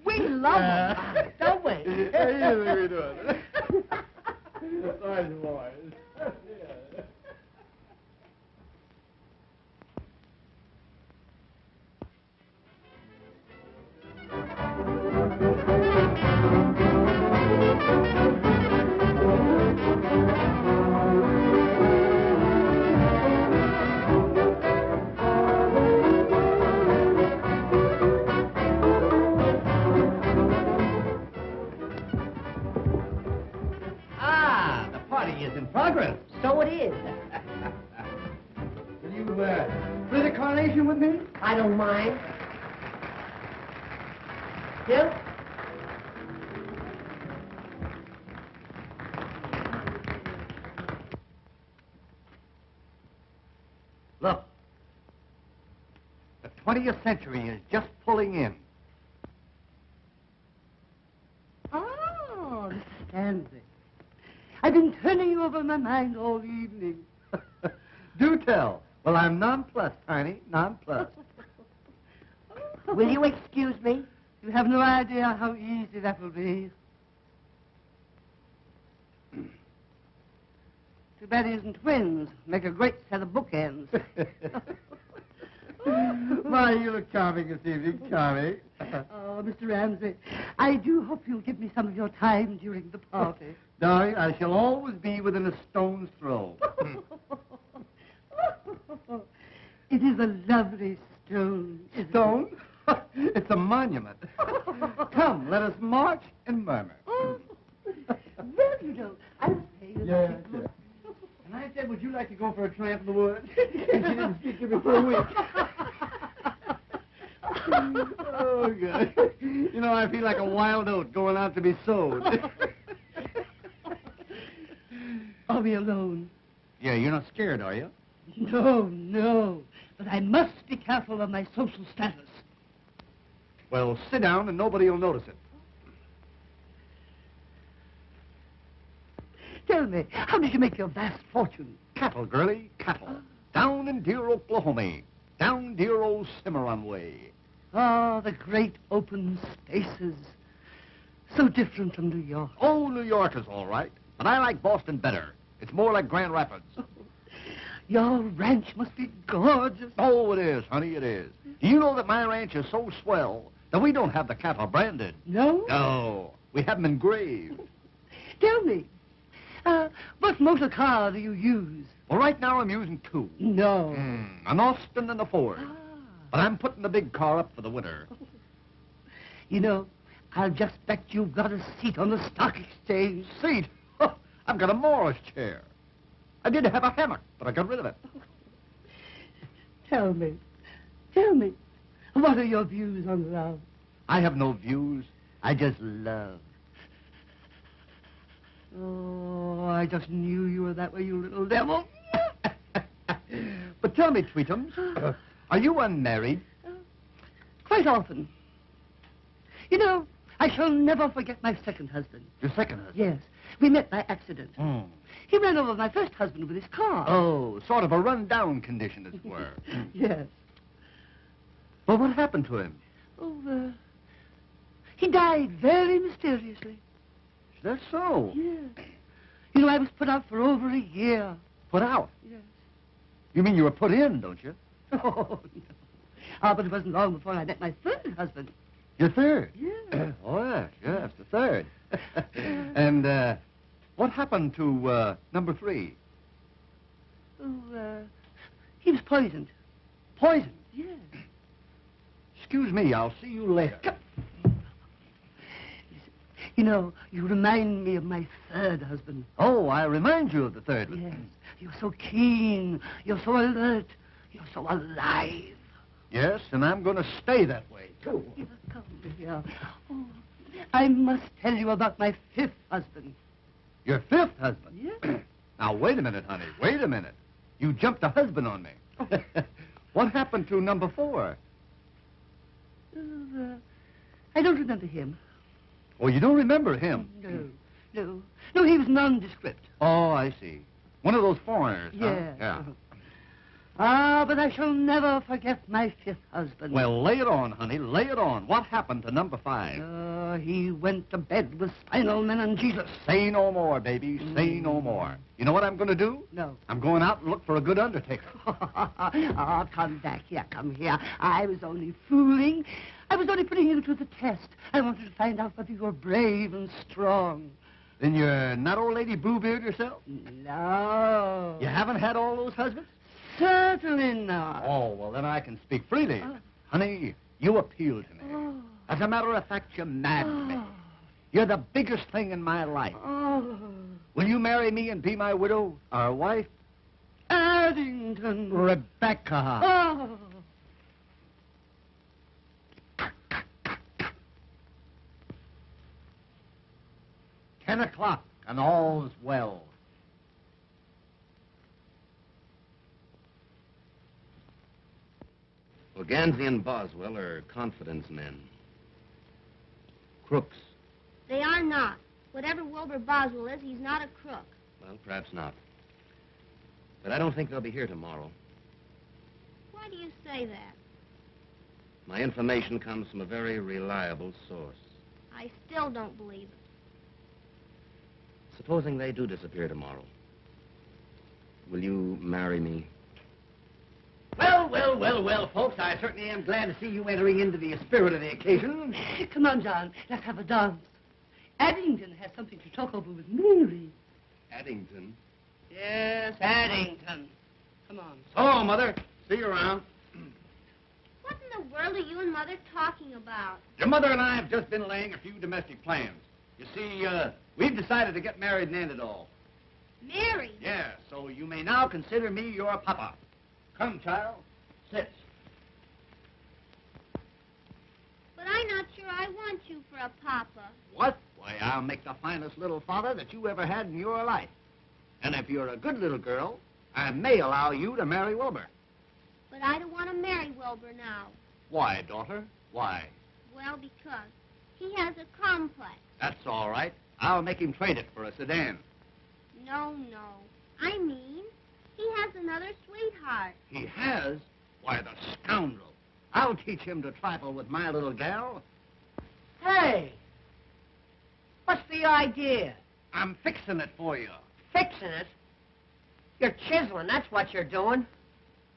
We love them, don't we? Yeah, we do. Nice boys. Ah, the party is in progress. So it is. Will you play the carnation with me? I don't mind. Bill? Look, the 20th century is just pulling in. Oh, Mr. Ganzy. I've been turning you over my mind all evening. Do tell. Well, I'm nonplussed, Tiny, nonplussed. Will you excuse me? You have no idea how easy that will be. Too bad he isn't twins. Make a great set of bookends. Why, you look charming this evening, charming. Oh, Mr. Ramsey, I do hope you'll give me some of your time during the party. Darling, I shall always be within a stone's throw. It is a lovely stone. isn't it? Stone? It's a monument. Come, let us march and murmur. Oh, well, you know, I was paying attention. And I said, would you like to go for a tramp in the woods? And she didn't speak to me for a week. Oh, God. You know, I feel like a wild oat going out to be sowed. Are we alone? Yeah, you're not scared, are you? No, no. But I must be careful of my social status. Well, sit down and nobody will notice it. Tell me, how did you make your vast fortune? Cattle, girlie, cattle. Down in dear Oklahoma. Down dear old Cimarron way. Ah, the great open spaces. So different from New York. Oh, New York is all right. But I like Boston better. It's more like Grand Rapids. Your ranch must be gorgeous. Oh, it is, honey, it is. Do you know that my ranch is so swell that we don't have the cattle branded? No? No, we have them engraved. Tell me, what motor car do you use? Well, right now I'm using two. No. An Austin and a Ford. Ah. But I'm putting the big car up for the winter. You know, I'll just bet you've got a seat on the stock exchange. Seat? I've got a Morris chair. I did have a hammock, but I got rid of it. Tell me, what are your views on love? I have no views. I just love. Oh, I just knew you were that way, you little devil. But tell me, Tweetums, are you unmarried? Quite often. You know, I shall never forget my second husband. Your second husband? Yes, we met by accident. Mm. He ran over my first husband with his car. Oh, sort of a run-down condition, as it were. Yes. Well, what happened to him? Oh, he died very mysteriously. Is that so? Yes. You know, I was put out for over a year. Put out? Yes. You mean you were put in, don't you? Oh, no. Ah, but it wasn't long before I met my third husband. Your third? Yes. Oh, yes, the third. And, what happened to, number 3? Oh, he was poisoned. Poison. Yes. excuse me. I'll see you later. You know, you remind me of my third husband. Oh, I remind you of the third one. Yes. You're so keen. You're so alert. You're so alive. Yes, and I'm going to stay that way, too. Here, come here. Oh, I must tell you about my fifth husband. Your fifth husband? Yes. Now, wait a minute, honey. Wait a minute. You jumped a husband on me. What happened to number 4? I don't remember him. Oh, you don't remember him? No, he was nondescript. Oh, I see. One of those foreigners, huh? Yes. Yeah. Ah, but I shall never forget my fifth husband. Well, lay it on, honey. Lay it on. What happened to number 5? He went to bed with spinal meningitis. Say no more, baby. Say no more. You know what I'm going to do? No. I'm going out and look for a good undertaker. Oh, come back here, come here. I was only fooling. I was only putting you to the test. I wanted to find out whether you were brave and strong. Then you're not old lady Bluebeard yourself? No. You haven't had all those husbands? Certainly not. Oh, well, then I can speak freely. Honey, you appeal to me. Oh. As a matter of fact, you're mad to me. You're the biggest thing in my life. Oh. Will you marry me and be my widow, our wife? Addington. Rebecca. Oh. 10 o'clock, and all's well. Well, Ganzy and Boswell are confidence men. Crooks. They are not. Whatever Wilbur Boswell is, he's not a crook. Well, perhaps not. But I don't think they'll be here tomorrow. Why do you say that? My information comes from a very reliable source. I still don't believe it. Supposing they do disappear tomorrow, will you marry me? Well, folks, I certainly am glad to see you entering into the spirit of the occasion. Come on, John. Let's have a dance. Addington has something to talk over with Mary. Addington? Yes, Addington. Come on. So, Mother, see you around. What in the world are you and Mother talking about? Your mother and I have just been laying a few domestic plans. You see, we've decided to get married and end it all. Mary? Yeah, so you may now consider me your papa. Come, child. Sit. But I'm not sure I want you for a papa. What? Why, I'll make the finest little father that you ever had in your life. And if you're a good little girl, I may allow you to marry Wilbur. But I don't want to marry Wilbur now. Why, daughter? Why? Well, because he has a complex. That's all right. I'll make him trade it for a sedan. No. I mean, he has another sweetheart. He has? Why, the scoundrel. I'll teach him to trifle with my little gal. Hey! What's the idea? I'm fixing it for you. Fixing it? You're chiseling, that's what you're doing.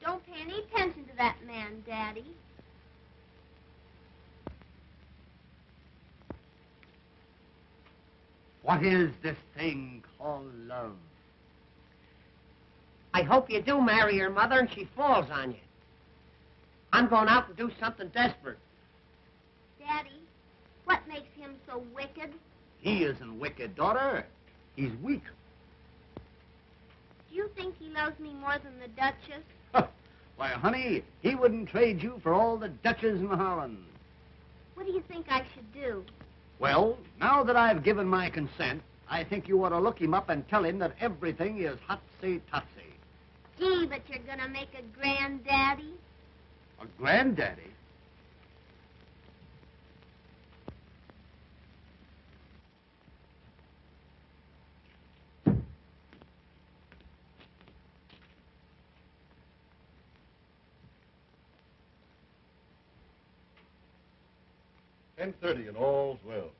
Don't pay any attention to that man, Daddy. What is this thing called love? I hope you do marry your mother and she falls on you. I'm going out and do something desperate. Daddy, what makes him so wicked? He isn't wicked, daughter. He's weak. Do you think he loves me more than the Duchess? Why, honey, he wouldn't trade you for all the Dutches in Holland. What do you think I should do? Well, now that I've given my consent, I think you ought to look him up and tell him that everything is hotsy-totsy. Gee, but you're gonna make a granddaddy? A granddaddy? $10:30 and all's well.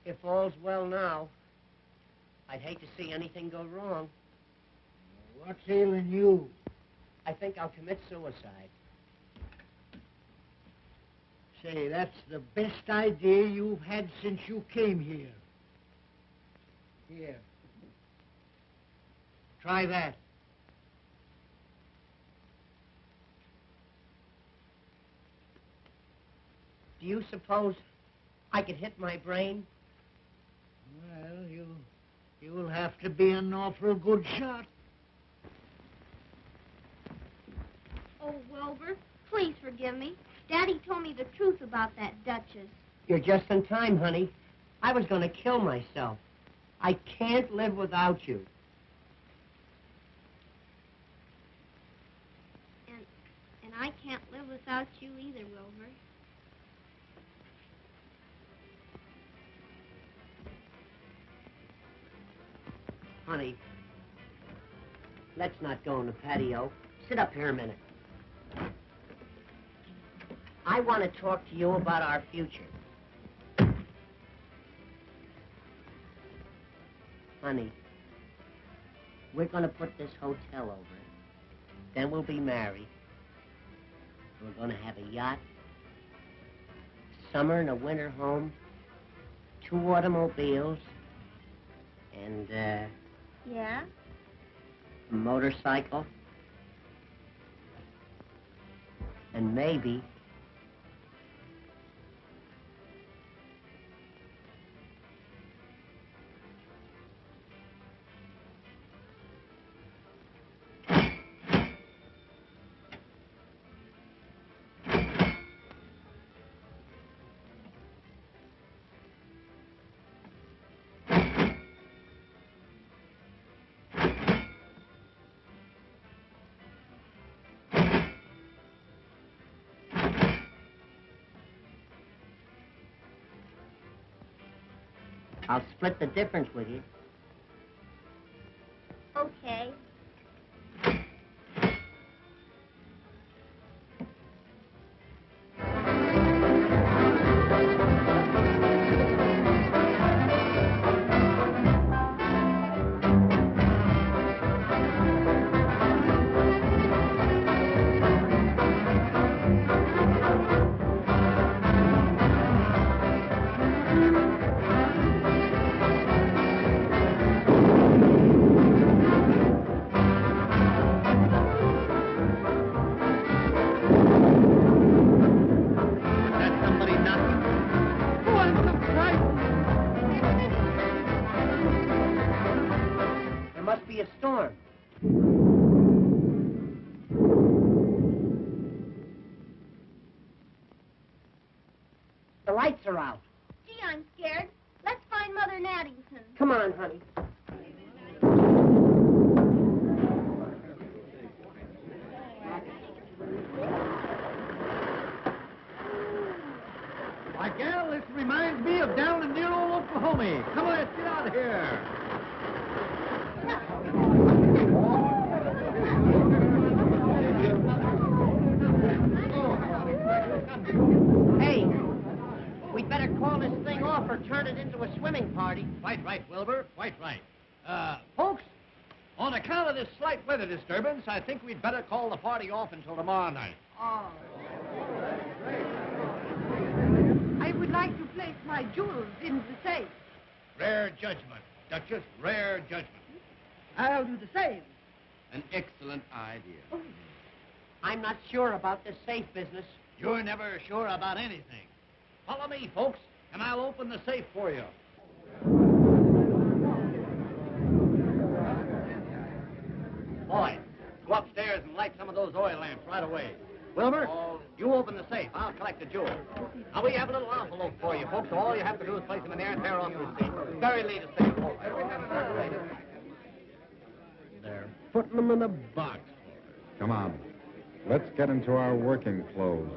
If all's well now, I'd hate to see anything go wrong. What's ailing you? I think I'll commit suicide. Say, that's the best idea you've had since you came here. Here. Try that. Do you suppose I could hit my brain? Well, you'll have to be an awful good shot. Oh, Wilbur, please forgive me. Daddy told me the truth about that Duchess. You're just in time, honey. I was going to kill myself. I can't live without you. And I can't live without you either, Wilbur. Honey, let's not go in the patio. Sit up here a minute. I want to talk to you about our future. Honey, we're going to put this hotel over. Then we'll be married. We're going to have a yacht, summer and a winter home, 2 automobiles, and, Yeah? a motorcycle, and maybe I'll split the difference with you. Okay. Be a storm. The lights are out. Gee, I'm scared. Let's find Mother in Addington. Come on, honey. Why, gal, this reminds me of down in dear old Oklahoma. Come on, let's get out of here. Hey, we'd better call this thing off or turn it into a swimming party. Quite right, Wilbur. Quite right. Folks, on account of this slight weather disturbance, I think we'd better call the party off until tomorrow night. Oh. I would like to place my jewels in the safe. Rare judgment, Duchess, rare judgment. I'll do the same. An excellent idea. Oh. I'm not sure about this safe business. You're never sure about anything. Follow me, folks, and I'll open the safe for you. Boy, go upstairs and light some of those oil lamps right away. Wilbur, you open the safe. I'll collect the jewels. Now, we have a little envelope for you, folks, so all you have to do is place them in there and tear off the receipt. Very late to say. They're putting them in a box. Come on. Let's get into our working clothes.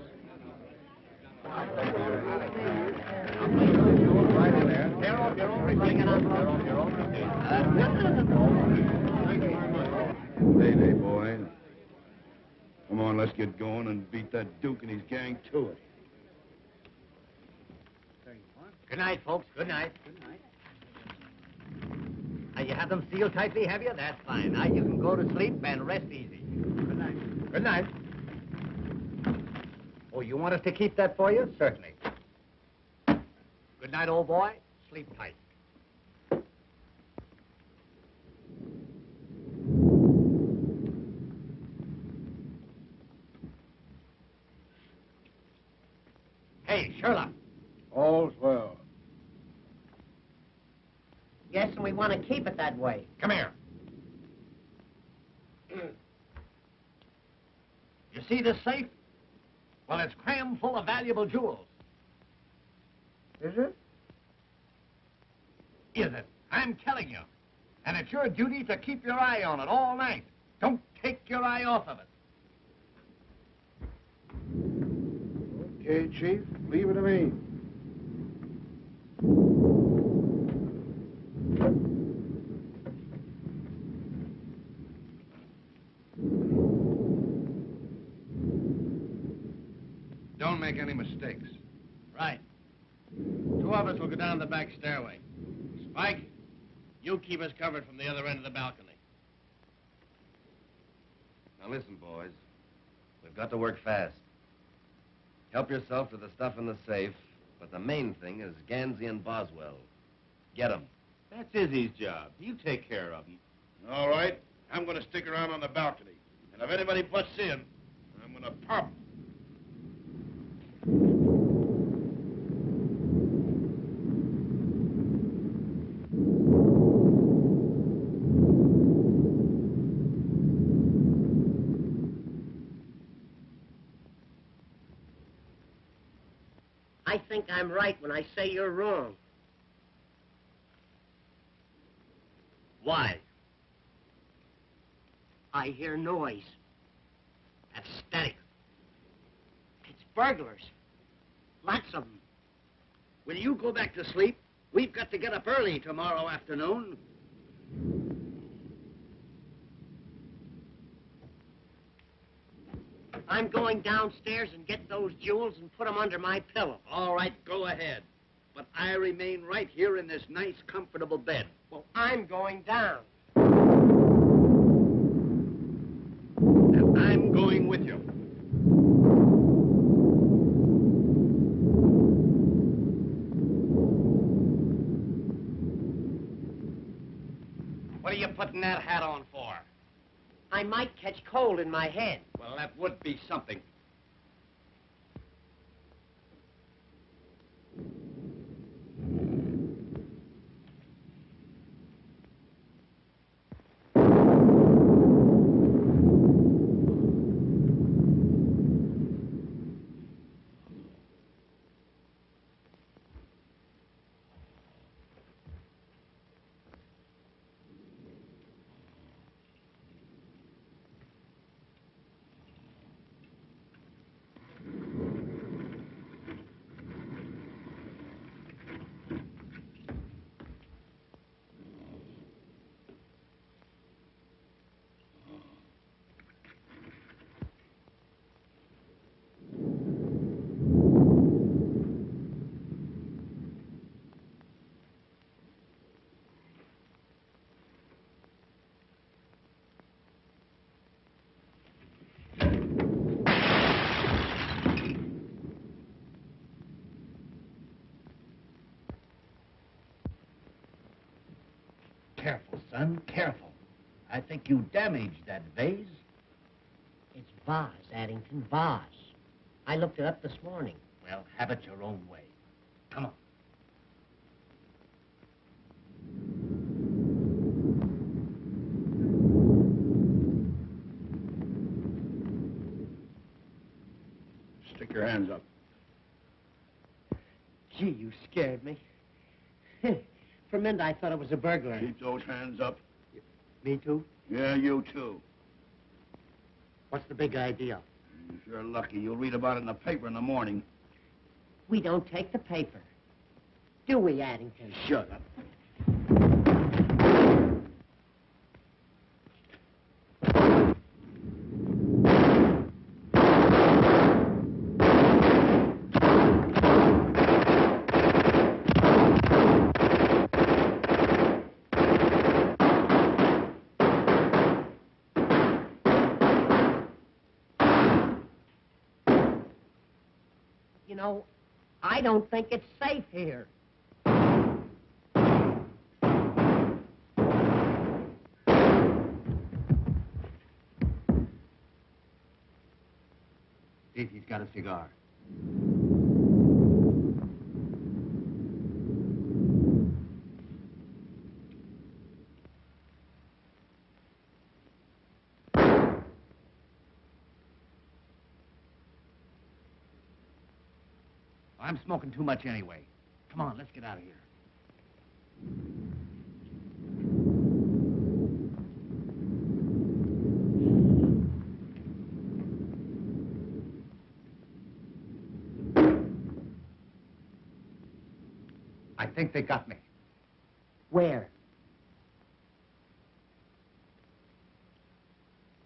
Right in there. Tear off your own receipt. Tear off your own receipt. Thank you very much. Day, boy. Come on, let's get going and beat that Duke and his gang to it. Good night, folks. Good night. Good night. Now, you have them sealed tightly, have you? That's fine. Now, you can go to sleep and rest easy. Good night. Good night. Oh, you want us to keep that for you? Certainly. Good night, old boy. Sleep tight. Hey, Sherlock. want to keep it that way. Come here. You see this safe? Well, it's crammed full of valuable jewels. Is it? Is it? I'm telling you. And it's your duty to keep your eye on it all night. Don't take your eye off of it. Okay, Chief. Leave it to me. Don't make any mistakes. Right. Two of us will go down the back stairway. Spike, you keep us covered from the other end of the balcony. Now listen, boys. We've got to work fast. Help yourself to the stuff in the safe, but the main thing is Ganzy and Boswell. Get them. That's Izzy's job. You take care of him. All right. I'm going to stick around on the balcony. And if anybody butts in, I'm going to pop 'em. I think I'm right when I say you're wrong. Why? I hear noise. That's static. It's burglars. Lots of them. Will you go back to sleep? We've got to get up early tomorrow afternoon. I'm going downstairs and get those jewels and put them under my pillow. All right, go ahead. But I remain right here in this nice, comfortable bed. Well, I'm going down. And I'm going with you. What are you putting that hat on for? I might catch cold in my head. Well, that would be something. Careful, son, careful. I think you damaged that vase. It's vase, Addington, vase. I looked it up this morning. Well, have it your own way. Come on. Stick your hands up. Gee, you scared me. For a minute, I thought it was a burglar. Keep those hands up. Me too? Yeah, you too. What's the big idea? You're lucky. You'll read about it in the paper in the morning. We don't take the paper. Do we, Addington? Shut up. You know, I don't think it's safe here. See if he's got a cigar. I'm smoking too much anyway. Come on, let's get out of here. I think they got me. Where?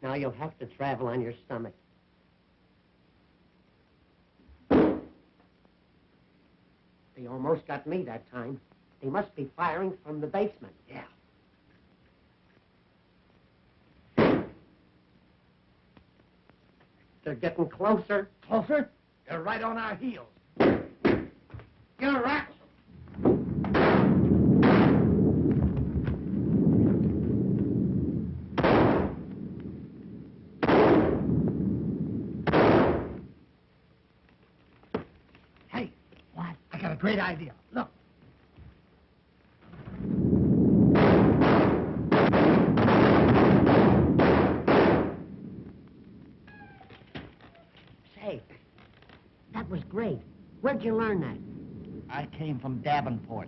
Now you'll have to travel on your stomach. They almost got me that time. They must be firing from the basement. Yeah. They're getting closer. Closer? They're right on our heels. Get a rat. Hey, what? I got a great idea. Look. Say, that was great. Where'd you learn that? I came from Davenport.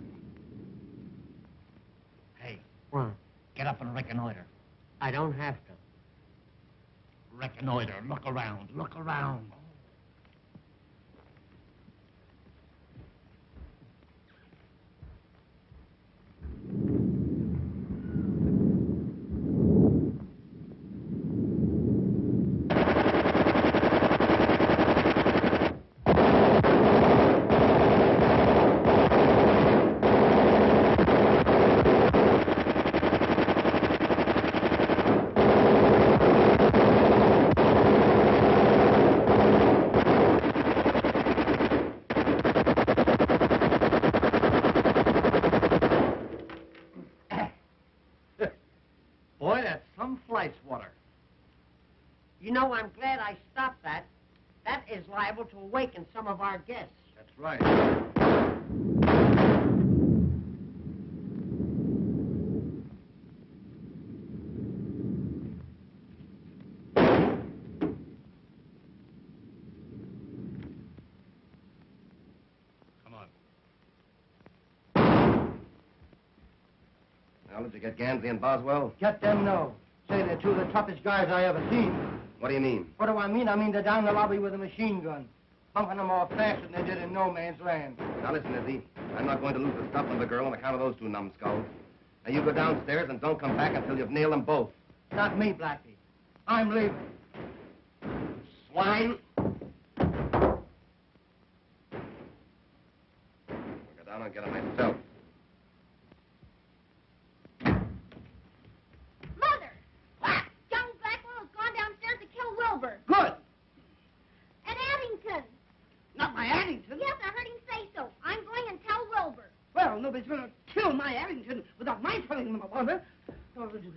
Hey, What? get up and reconnoiter. I don't have to. Reconnoiter. Look around. Look around. Boy, that's some flight swatter. You know, I'm glad I stopped that. That is liable to awaken some of our guests. That's right. Come on. Now, did you get Ganzy and Boswell? Get them, no. Say, they're two of the toughest guys I ever seen. What do you mean? What do I mean? I mean they're down the lobby with a machine gun. Pumping them off faster than they did in no man's land. Now, listen, Izzy. I'm not going to lose the stuff and the girl on account of those two numbskulls. Now, you go downstairs and don't come back until you've nailed them both. Not me, Blackie. I'm leaving. Swine! We'll go down and get them myself. Mother! John Blackwell has gone downstairs to kill Wilbur. Good. At Addington. Not my Addington. Yes, I heard him say so. I'm going and tell Wilbur. Well, nobody's going to kill my Addington without my telling them about it. What will do here?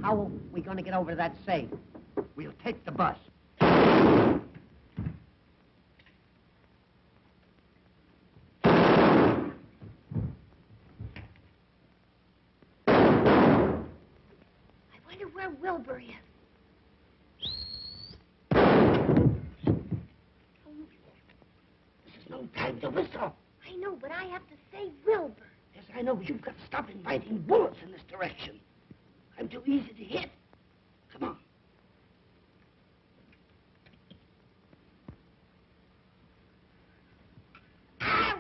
How are we going to get over to that safe? We'll take the bus. I wonder where Wilbur is. This is no time to whistle. I know, but I have to save Wilbur. Yes, I know, but you've got to stop inviting bullets in this direction. I'm too easy to hit. Come on. Ow!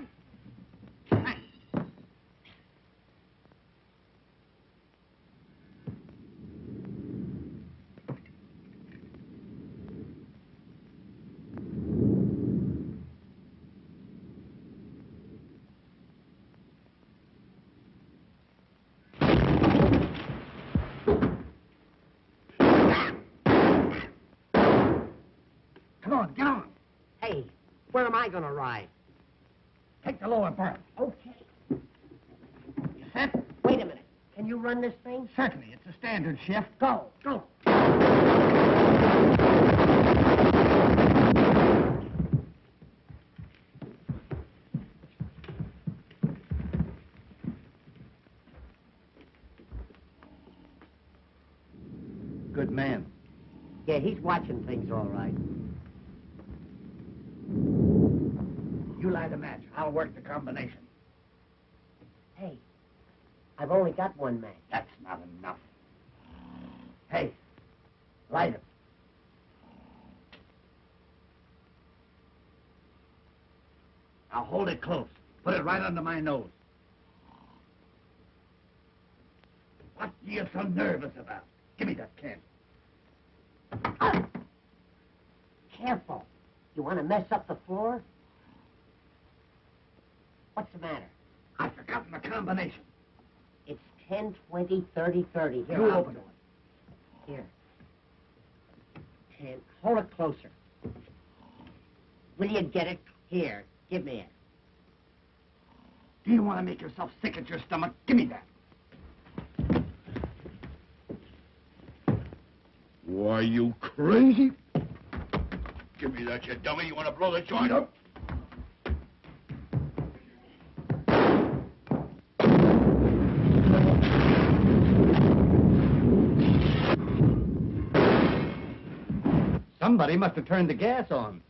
Come on, get on. Hey, where am I going to ride? Take the lower berth. Okay. You set? Wait a minute. Can you run this thing? Certainly. It's a standard shift. Go. Go. Good man. Yeah, he's watching things all right. You light a match. I'll work the combination. Hey, I've only got one match. That's not enough. Hey, light it. Now hold it close. Put it right under my nose. What are you so nervous about? Give me that can. Careful. You want to mess up the floor? What's the matter? I've forgotten the combination. It's 10, 20, 30, 30. Here, You I'll open do it. Here. 10. Hold it closer. Will you get it? Here. Give me it. Do you want to make yourself sick at your stomach? Give me that. Why, you crazy? Give me that, you dummy. You want to blow the joint up? Somebody must have turned the gas on.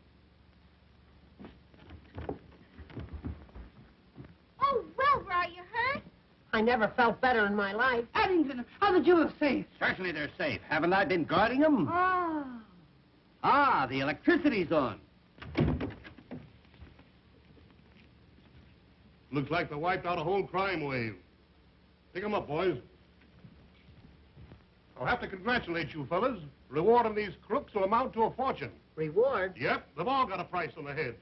Oh, Wilbur, are you hurt? I never felt better in my life. Addington, how did you have safe? Certainly they're safe. Haven't I been guarding them? Ah. Ah, the electricity's on. Looks like they wiped out a whole crime wave. Pick 'em up, boys. I'll have to congratulate you fellas. Reward on these crooks will amount to a fortune. Reward? Yep, they've all got a price on their heads.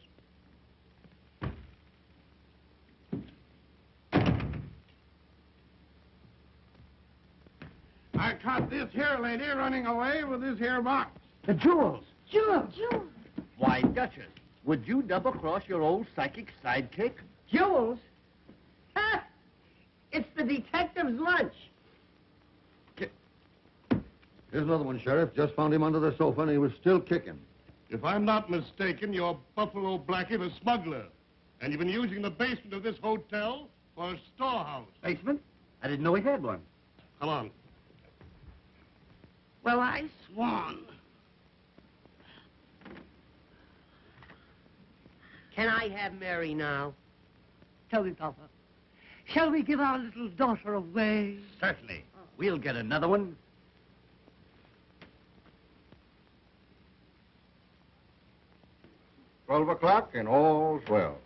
I caught this here lady running away with this here box. The jewels. Jewels. Why, Duchess, would you double-cross your old psychic sidekick? Jewels? Ha! It's the detective's lunch. Here's another one, Sheriff. Just found him under the sofa, and he was still kicking. If I'm not mistaken, you're Buffalo Blackie, the smuggler. And you've been using the basement of this hotel for a storehouse. Basement? I didn't know he had one. Come on. Well, I swan. Can I have Mary now? Tell me, Papa. Shall we give our little daughter away? Certainly. We'll get another one. $12 o'clock and all's well.